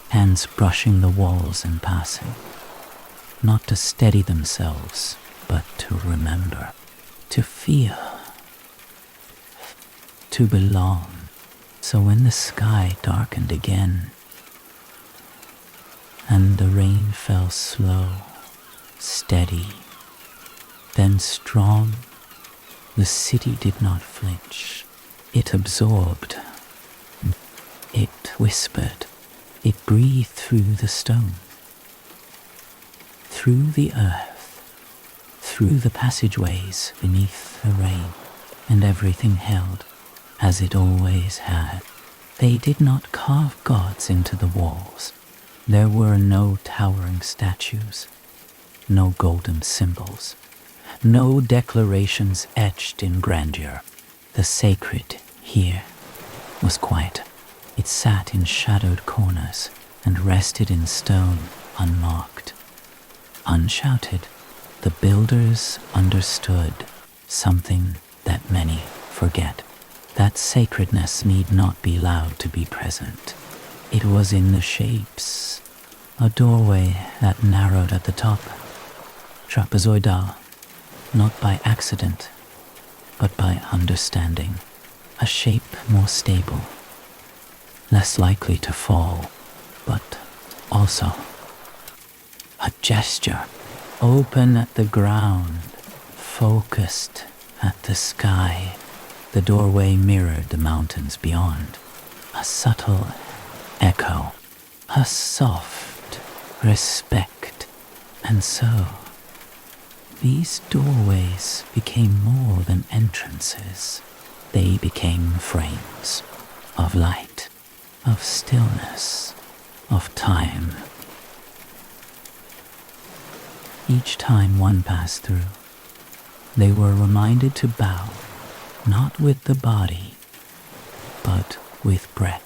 hands brushing the walls in passing, not to steady themselves, but to remember, to feel, to belong. So when the sky darkened again, and the rain fell slow, steady, then strong, the city did not flinch. It absorbed. It whispered. It breathed through the stone, through the earth, through the passageways beneath the rain, and everything held as it always had. They did not carve gods into the walls. There were no towering statues, no golden symbols, no declarations etched in grandeur. The sacred here was quiet. It sat in shadowed corners and rested in stone, unmarked, unshouted. The builders understood something that many forget. That sacredness need not be loud to be present. It was in the shapes. A doorway that narrowed at the top, trapezoidal, not by accident, but by understanding. A shape more stable, less likely to fall, but also a gesture, open at the ground, focused at the sky. The doorway mirrored the mountains beyond, a subtle echo, a soft respect. And so, these doorways became more than entrances. They became frames of light, of stillness, of time. Each time one passed through, they were reminded to bow, not with the body, but with breath,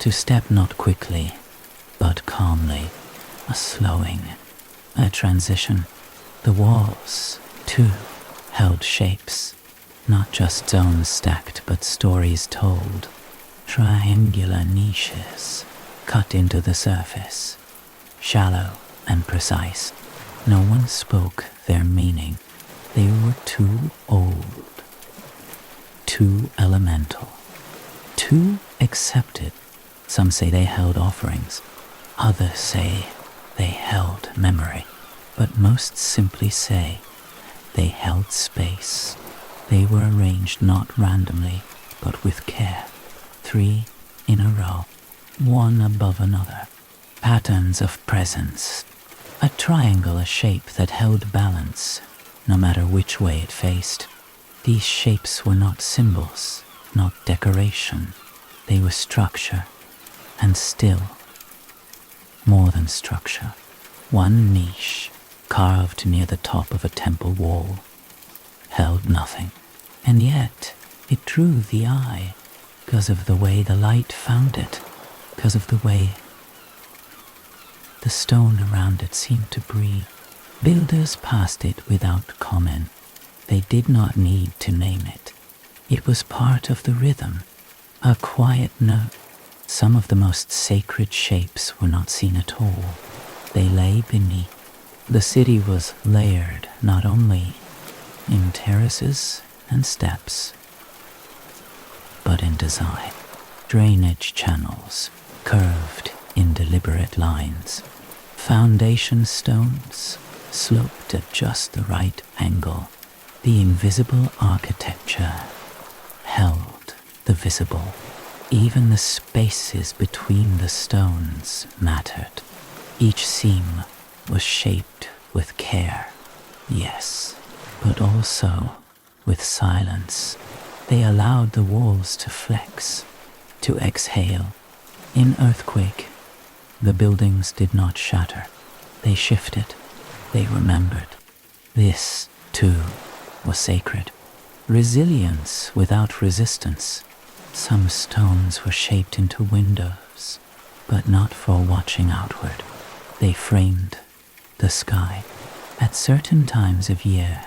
to step not quickly, but calmly, a slowing, a transition. The walls, too, held shapes, not just zones stacked, but stories told. Triangular niches cut into the surface, shallow and precise. No one spoke their meaning. They were too old, too elemental, too accepted. Some say they held offerings, others say they held memory, but most simply say they held space. They were arranged not randomly, but with care. 3 in a row, one above another. Patterns of presence. A triangle, a shape that held balance, no matter which way it faced. These shapes were not symbols, not decoration. They were structure, and still more than structure. One niche, carved near the top of a temple wall, held nothing. And yet, it drew the eye, because of the way the light found it, because of the way the stone around it seemed to breathe. Builders passed it without comment. They did not need to name it. It was part of the rhythm, a quiet note. Some of the most sacred shapes were not seen at all. They lay beneath. The city was layered not only in terraces and steps, but in design. Drainage channels curved in deliberate lines. Foundation stones sloped at just the right angle. The invisible architecture held the visible. Even the spaces between the stones mattered. Each seam was shaped with care, yes, but also with silence. They allowed the walls to flex, to exhale. In earthquake, the buildings did not shatter. They shifted. They remembered. This, too, was sacred. Resilience without resistance. Some stones were shaped into windows, but not for watching outward. They framed the sky. At certain times of year,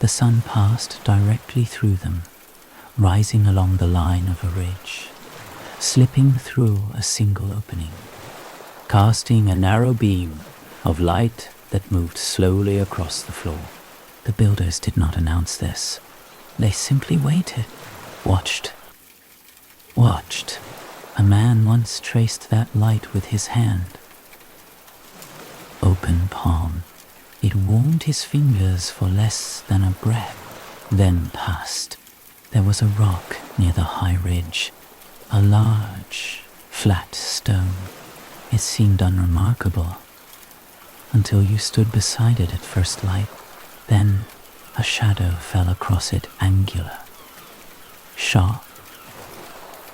the sun passed directly through them, rising along the line of a ridge, slipping through a single opening, casting a narrow beam of light that moved slowly across the floor. The builders did not announce this. They simply waited, watched. A man once traced that light with his hand. Open palm. It warmed his fingers for less than a breath, then passed. There was a rock near the high ridge, a large, flat stone. It seemed unremarkable until you stood beside it at first light. Then a shadow fell across it, angular, sharp,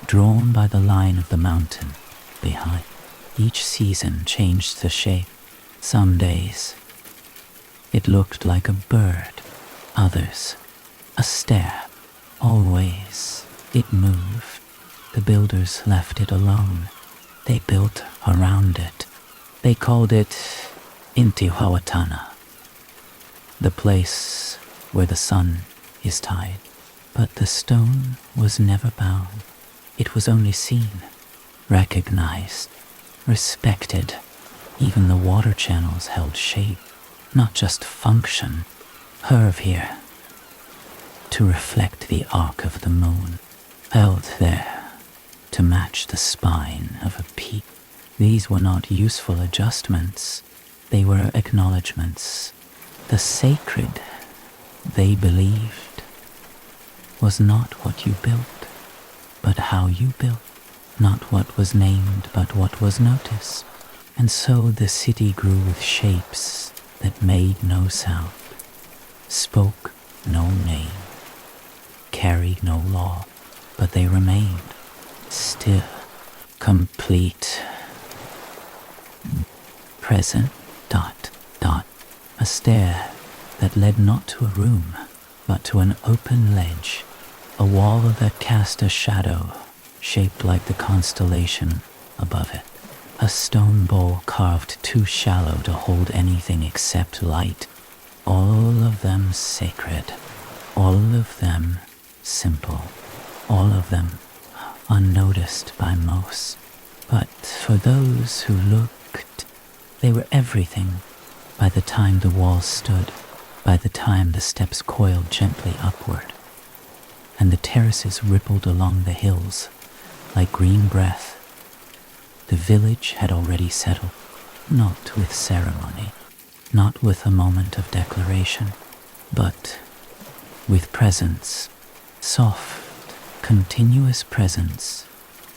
drawn by the line of the mountain behind. Each season changed the shape. Some days it looked like a bird, others a stair. Always it moved. The builders left it alone. They built around it. They called it Intihuatana, the place where the sun is tied. But the stone was never bound. It was only seen, recognized, respected. Even the water channels held shape, not just function. Curve here, to reflect the arc of the moon, held there to match the spine of a peak. These were not useful adjustments. They were acknowledgments. The sacred, they believed, was not what you built, but how you built. Not what was named, but what was noticed. And so the city grew with shapes that made no sound, spoke no name, carried no law, but they remained still, complete, present, a stair that led not to a room, but to an open ledge, a wall that cast a shadow shaped like the constellation above it. A stone bowl carved too shallow to hold anything except light. All of them sacred, all of them simple, all of them unnoticed by most. But for those who looked, they were everything. By the time the walls stood, by the time the steps coiled gently upward, and the terraces rippled along the hills like green breath, the village had already settled, not with ceremony, not with a moment of declaration, but with presence, soft, continuous presence,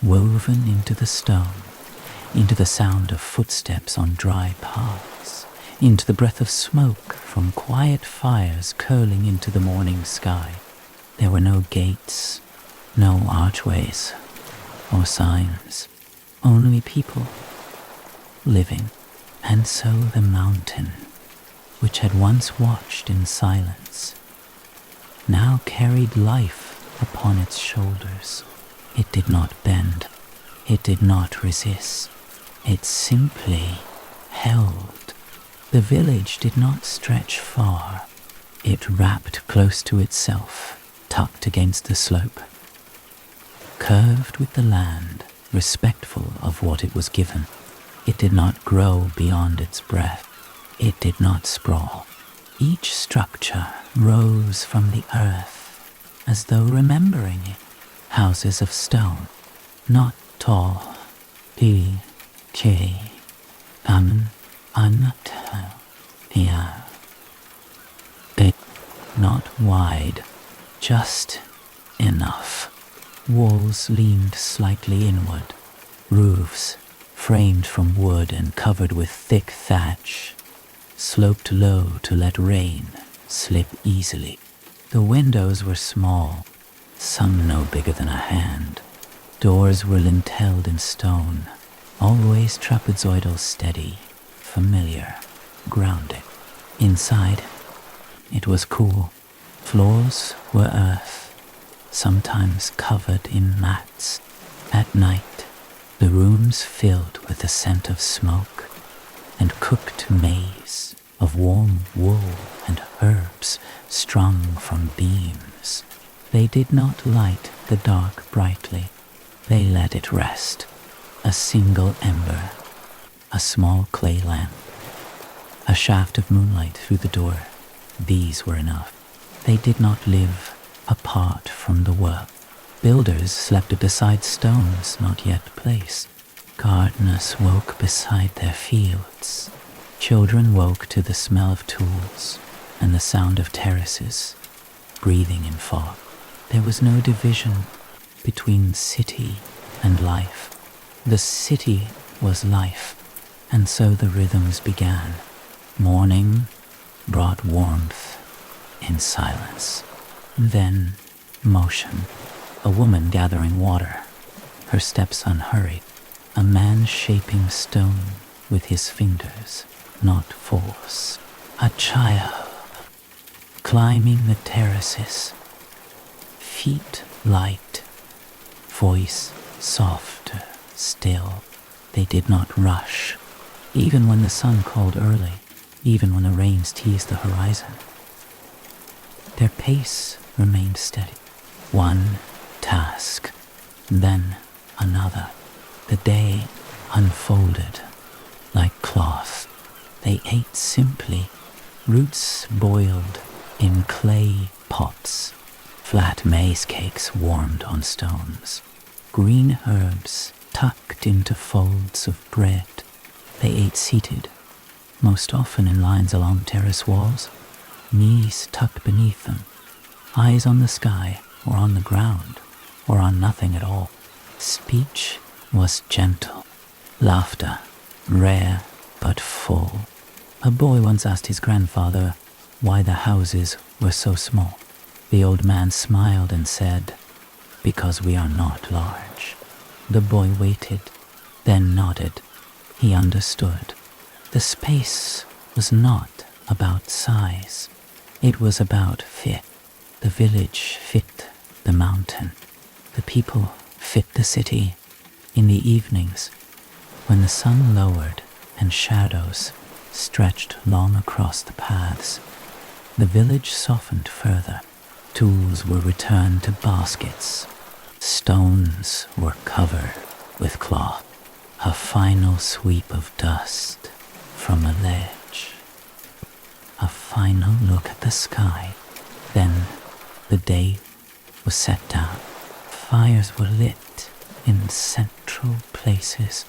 woven into the stone, into the sound of footsteps on dry paths, into the breath of smoke from quiet fires curling into the morning sky. There were no gates, no archways, or signs. Only people, living. And so the mountain, which had once watched in silence, now carried life upon its shoulders. It did not bend. It did not resist. It simply held. The village did not stretch far. It wrapped close to itself, tucked against the slope, curved with the land, respectful of what it was given. It did not grow beyond its breadth. It did not sprawl. Each structure rose from the earth as though remembering it. Houses of stone, not tall, big, not wide, just enough. Walls leaned slightly inward. Roofs, framed from wood and covered with thick thatch, sloped low to let rain slip easily. The windows were small, some no bigger than a hand. Doors were lintelled in stone, always trapezoidal, steady, familiar, grounding. Inside, it was cool. Floors were earth, sometimes covered in mats. At night, the rooms filled with the scent of smoke and cooked maize of warm wool and herbs strung from beams. They did not light the dark brightly. They let it rest. A single ember, a small clay lamp, a shaft of moonlight through the door. These were enough. They did not live apart from the world. Builders slept beside stones not yet placed. Gardeners woke beside their fields. Children woke to the smell of tools and the sound of terraces, breathing in fog. There was no division between city and life. The city was life, and so the rhythms began. Morning brought warmth in silence. Then motion. A woman gathering water, her steps unhurried. A man shaping stone with his fingers, not force. A child climbing the terraces, feet light, voice softer still. They did not rush, even when the sun called early, even when the rains teased the horizon. Their pace remained steady. One task, then another. The day unfolded like cloth. They ate simply, roots boiled in clay pots, flat maize cakes warmed on stones, green herbs tucked into folds of bread. They ate seated, most often in lines along terrace walls, knees tucked beneath them, eyes on the sky or on the ground or on nothing at all. Speech was gentle, laughter rare but full. A boy once asked his grandfather why the houses were so small. The old man smiled and said, "Because we are not large." The boy waited, then nodded. He understood. The space was not about size. It was about fit. The village fit the mountain. The people fit the city. In the evenings, when the sun lowered and shadows stretched long across the paths, the village softened further. Tools were returned to baskets. Stones were covered with cloth. A final sweep of dust from a ledge. A final look at the sky. Then the day was set down. Fires were lit in central places,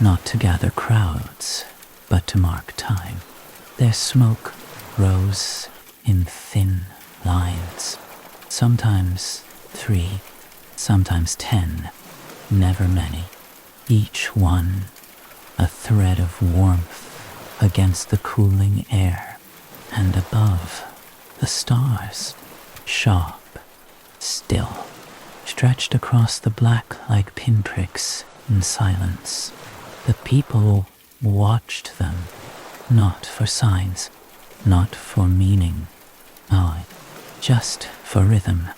not to gather crowds, but to mark time. Their smoke rose in thin lines, sometimes 3, sometimes 10, never many, each one a thread of warmth against the cooling air, and above the stars, sharp, still, stretched across the black like pinpricks in silence. The people watched them, not for signs, not for meaning, oh, just for rhythm,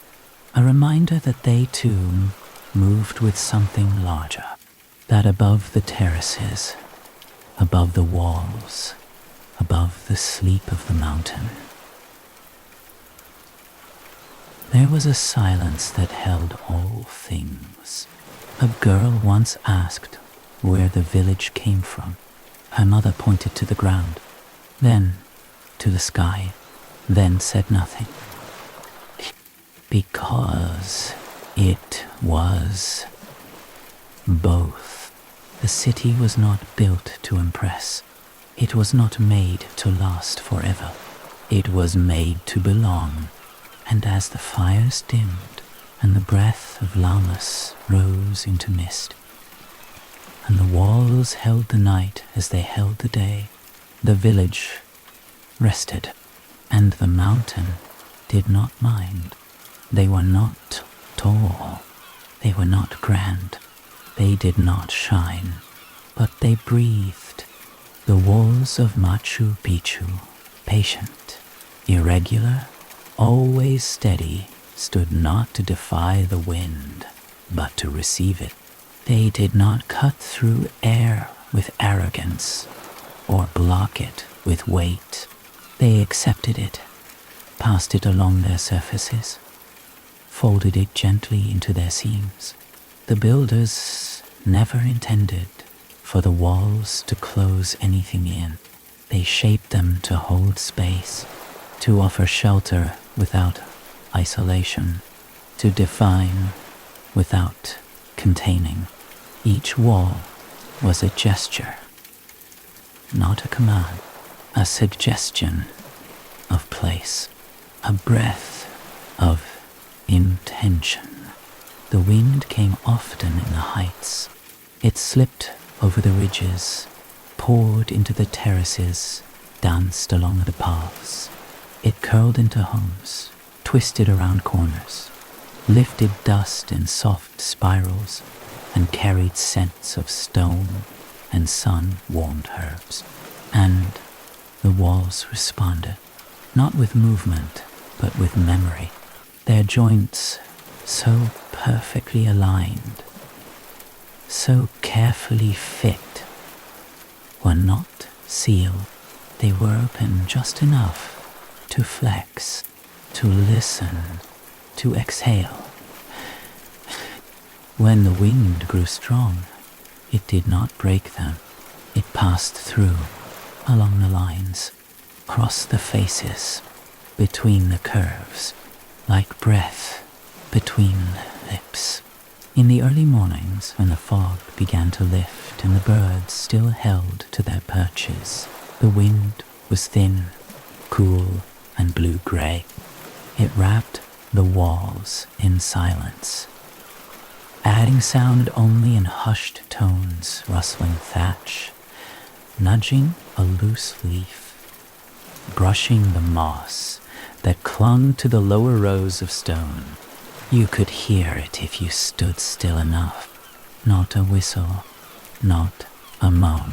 a reminder that they too moved with something larger, that above the terraces, above the walls, above the sleep of the mountain, there was a silence that held all things. A girl once asked where the village came from. Her mother pointed to the ground, then to the sky, then said nothing. Because it was both. The city was not built to impress. It was not made to last forever. It was made to belong. And as the fires dimmed, and the breath of llamas rose into mist. And the walls held the night as they held the day. The village rested, and the mountain did not mind. They were not tall, they were not grand, they did not shine, but they breathed. The walls of Machu Picchu, patient, irregular, always steady, stood not to defy the wind, but to receive it. They did not cut through air with arrogance, or block it with weight. They accepted it, passed it along their surfaces, folded it gently into their seams. The builders never intended for the walls to close anything in. They shaped them to hold space, to offer shelter without isolation, to define without containing. Each wall was a gesture, not a command, a suggestion of place, a breath of intention. The wind came often in the heights. It slipped over the ridges, poured into the terraces, danced along the paths. It curled into homes, twisted around corners, lifted dust in soft spirals, and carried scents of stone and sun-warmed herbs. And the walls responded, not with movement, but with memory. Their joints, so perfectly aligned, so carefully fit, were not sealed. They were open just enough to flex, to listen, to exhale. When the wind grew strong, it did not break them. It passed through, along the lines, across the faces, between the curves, like breath between lips. In the early mornings, when the fog began to lift and the birds still held to their perches, the wind was thin, cool, and blue-gray. It wrapped the walls in silence, adding sound only in hushed tones, rustling thatch, nudging a loose leaf, brushing the moss that clung to the lower rows of stone. You could hear it if you stood still enough. Not a whistle, not a moan,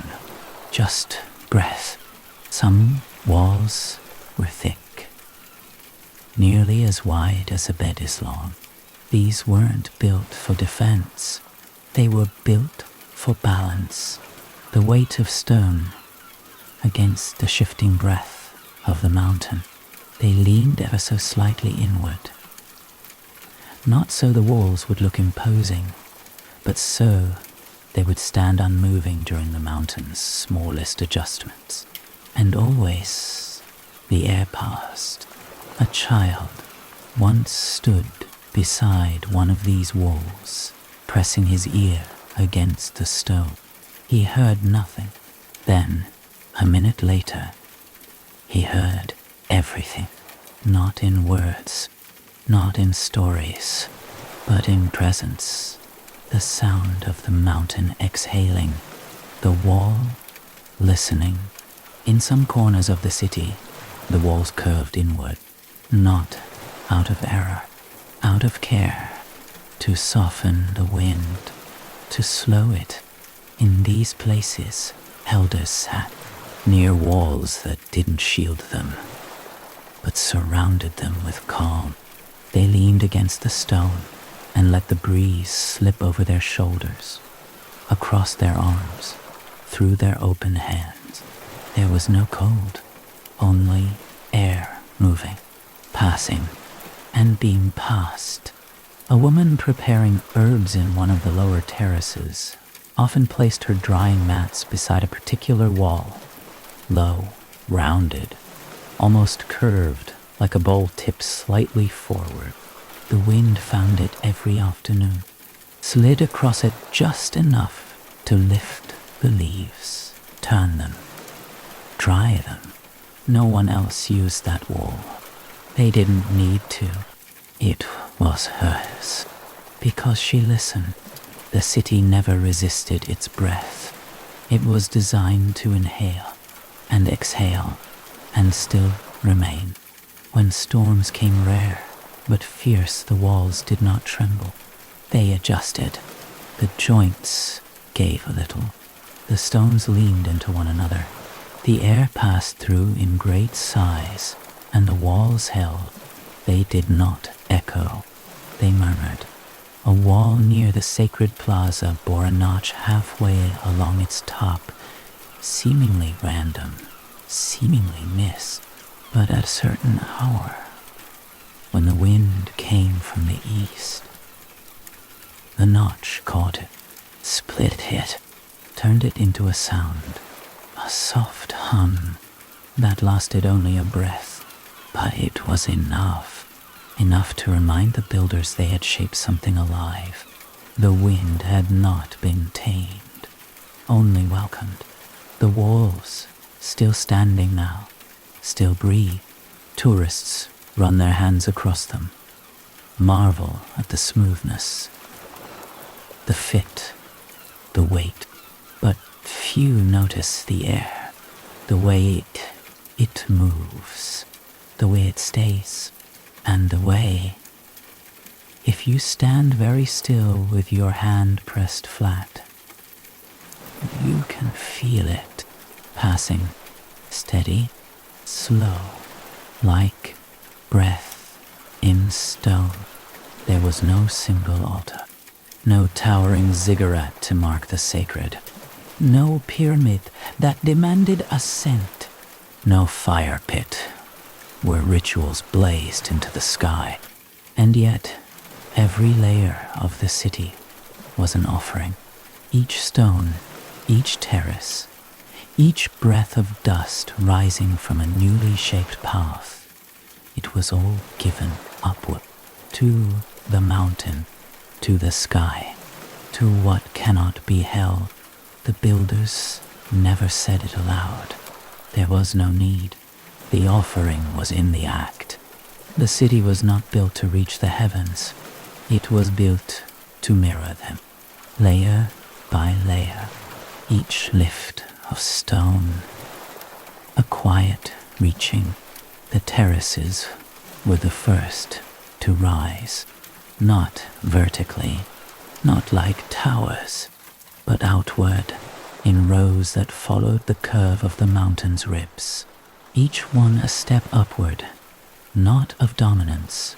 just breath. Some walls were thick, nearly as wide as a bed is long. These weren't built for defense. They were built for balance. The weight of stone against the shifting breath of the mountain. They leaned ever so slightly inward. Not so the walls would look imposing, but so they would stand unmoving during the mountain's smallest adjustments. And always the air passed. A child once stood beside one of these walls, pressing his ear against the stone. He heard nothing. Then, a minute later, he heard everything. Not in words, not in stories, but in presence. The sound of the mountain exhaling, the wall listening. In some corners of the city, the walls curved inward, not out of error, out of care, to soften the wind, to slow it. In these places, elders sat near walls that didn't shield them, but surrounded them with calm. They leaned against the stone and let the breeze slip over their shoulders, across their arms, through their open hands. There was no cold, only air moving, passing, and being passed. A woman preparing herbs in one of the lower terraces often placed her drying mats beside a particular wall, low, rounded, almost curved, like a bowl tipped slightly forward. The wind found it every afternoon, slid across it just enough to lift the leaves, turn them, dry them. No one else used that wall. They didn't need to. It was hers. Because she listened, the city never resisted its breath. It was designed to inhale and exhale and still remain. When storms came rare but fierce, the walls did not tremble. They adjusted. The joints gave a little. The stones leaned into one another. The air passed through in great sighs, and the walls held. They did not echo. They murmured. A wall near the sacred plaza bore a notch halfway along its top, seemingly random, seemingly missed. But at a certain hour, when the wind came from the east, the notch caught it, split it, turned it into a sound, a soft hum that lasted only a breath, but it was enough to remind the builders they had shaped something alive. The wind had not been tamed, only welcomed. The walls, still standing now, still breathe. Tourists run their hands across them, marvel at the smoothness, the fit, the weight. But few notice the air, the way it moves, the way it stays, and the way, if you stand very still with your hand pressed flat, you can feel it passing, steady, slow, like breath in stone. There was no single altar, no towering ziggurat to mark the sacred, no pyramid that demanded ascent, no fire pit where rituals blazed into the sky. And yet, every layer of the city was an offering. Each stone, each terrace, each breath of dust rising from a newly shaped path, it was all given upward, to the mountain, to the sky, to what cannot be held. The builders never said it aloud. There was no need. The offering was in the act. The city was not built to reach the heavens. It was built to mirror them, layer by layer, each lift of stone, a quiet reaching. The terraces were the first to rise, not vertically, not like towers, but outward, in rows that followed the curve of the mountain's ribs, each one a step upward, not of dominance,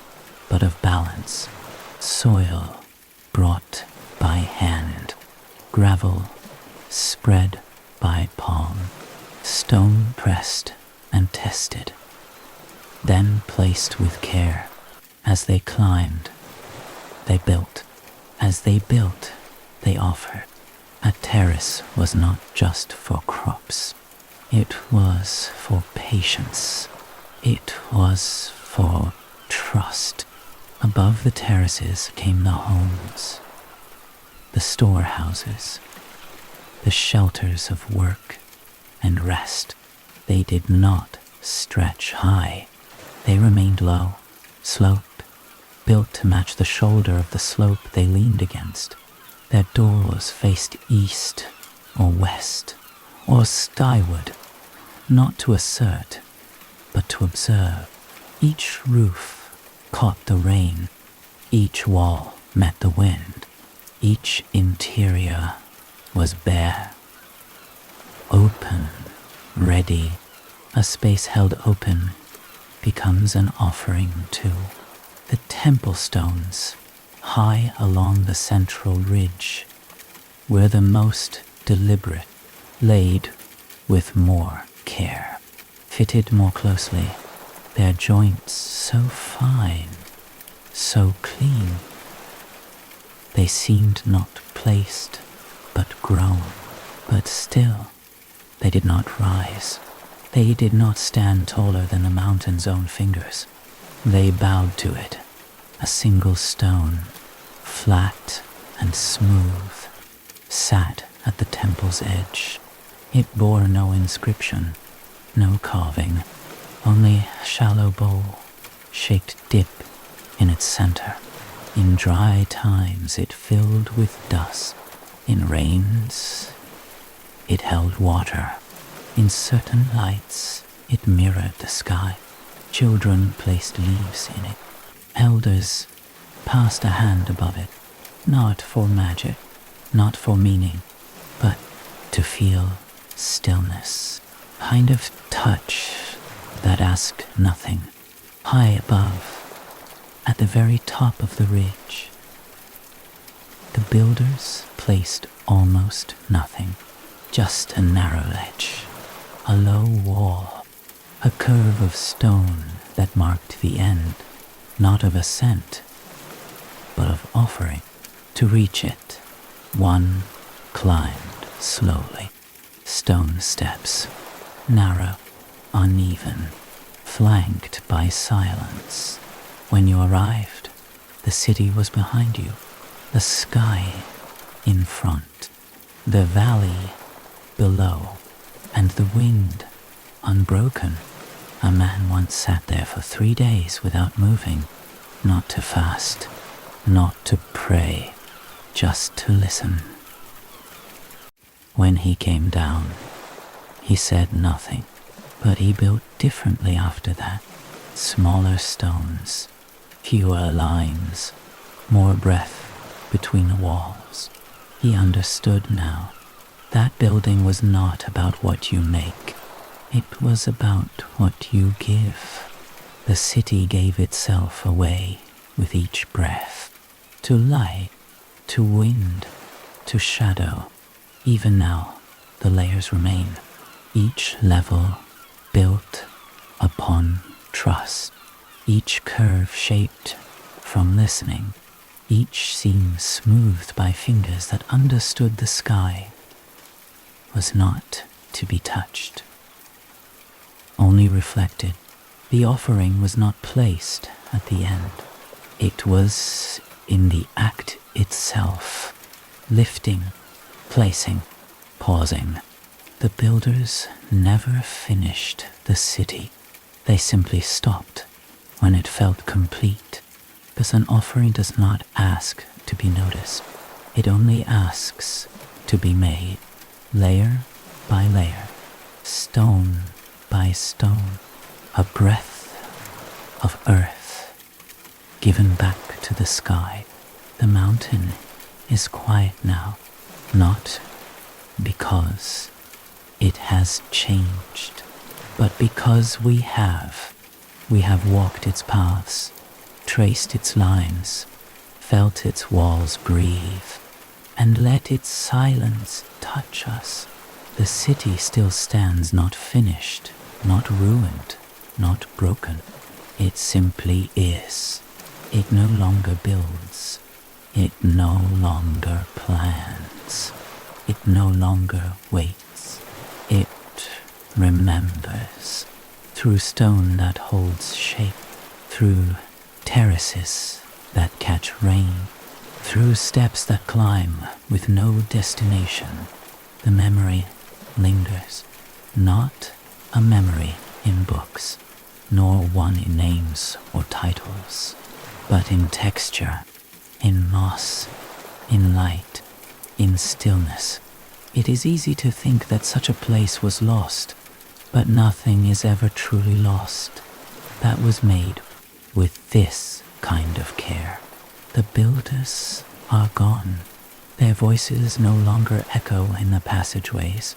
but of balance. Soil brought by hand, gravel spread by palm, stone pressed and tested, then placed with care. As they climbed, they built. As they built, they offered. A terrace was not just for crops. It was for patience. It was for trust. Above the terraces came the homes, the storehouses, the shelters of work and rest. They did not stretch high. They remained low, sloped, built to match the shoulder of the slope they leaned against. Their doors faced east or west or skyward, not to assert, but to observe. Each roof caught the rain, each wall met the wind, each interior was bare, open, ready. A space held open becomes an offering too. The temple stones, high along the central ridge, were the most deliberate, laid with more care, fitted more closely, their joints so fine, so clean. They seemed not placed, but grown. But still, they did not rise. They did not stand taller than the mountain's own fingers. They bowed to it, a single stone, flat and smooth, sat at the temple's edge. It bore no inscription, no carving, only a shallow bowl, shaped dip in its center. In dry times it filled with dust. In rains it held water. In certain lights it mirrored the sky. Children placed leaves in it. Elders passed a hand above it, not for magic, not for meaning, but to feel stillness. Kind of touch that asked nothing. High above, at the very top of the ridge, the builders placed almost nothing. Just a narrow ledge, a low wall, a curve of stone that marked the end, not of ascent, but of offering. To reach it, one climbed slowly. Stone steps, narrow, uneven, flanked by silence. When you arrived, the city was behind you, the sky in front, the valley below, and the wind unbroken. A man once sat there for 3 days without moving, not to fast, not to pray, just to listen. When he came down, he said nothing, but he built differently after that. Smaller stones, fewer lines, more breath between the walls. He understood now. That building was not about what you make. It was about what you give. The city gave itself away with each breath. To light, to wind, to shadow. Even now, the layers remain. Each level built upon trust. Each curve shaped from listening. Each seam smoothed by fingers that understood the sky was not to be touched, only reflected. The offering was not placed at the end. It was in the act itself, lifting, placing, pausing. The builders never finished the city. They simply stopped when it felt complete, because an offering does not ask to be noticed. It only asks to be made, layer by layer, stone by stone, a breath of earth given back to the sky. The mountain is quiet now, not because it has changed, but because we have walked its paths, traced its lines, felt its walls breathe, and let its silence touch us. The city still stands, not finished, not ruined, not broken. It simply is. It no longer builds. It no longer plans. It no longer waits. It remembers. Through stone that holds shape, through terraces that catch rain, through steps that climb with no destination, the memory lingers. Not a memory in books, nor one in names or titles, but in texture, in moss, in light, in stillness. It is easy to think that such a place was lost, but nothing is ever truly lost that was made with this kind of care. The builders are gone. Their voices no longer echo in the passageways.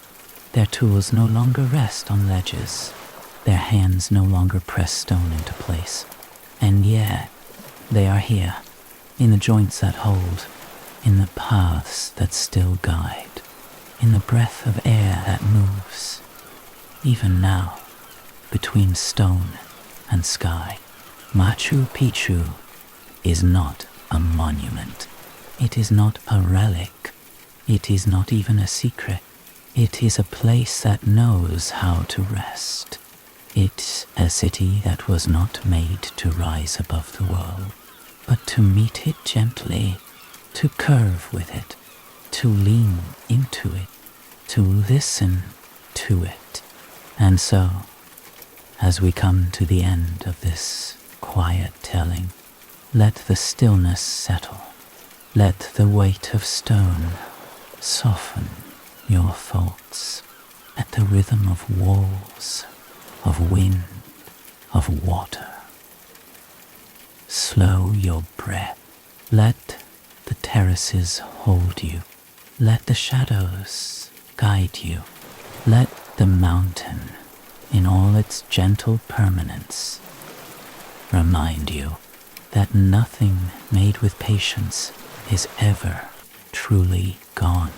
Their tools no longer rest on ledges. Their hands no longer press stone into place. And yet, they are here, in the joints that hold, in the paths that still guide, in the breath of air that moves, even now, between stone and sky. Machu Picchu is not a monument. It is not a relic. It is not even a secret. It is a place that knows how to rest. It's a city that was not made to rise above the world, but to meet it gently, to curve with it, to lean into it, to listen to it. And so, as we come to the end of this quiet telling, Let the stillness settle. Let the weight of stone soften your thoughts at the rhythm of walls, of wind, of water. Slow your breath. Let the terraces hold you. Let the shadows guide you. Let the mountain, in all its gentle permanence, remind you that nothing made with patience is ever truly gone.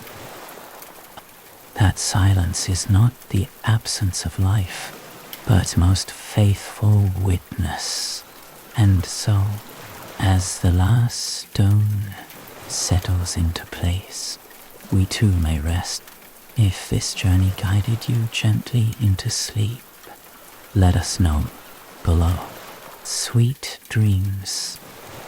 That silence is not the absence of life, but most faithful witness. And so, as the last stone settles into place, we too may rest. If this journey guided you gently into sleep, let us know below. Sweet dreams.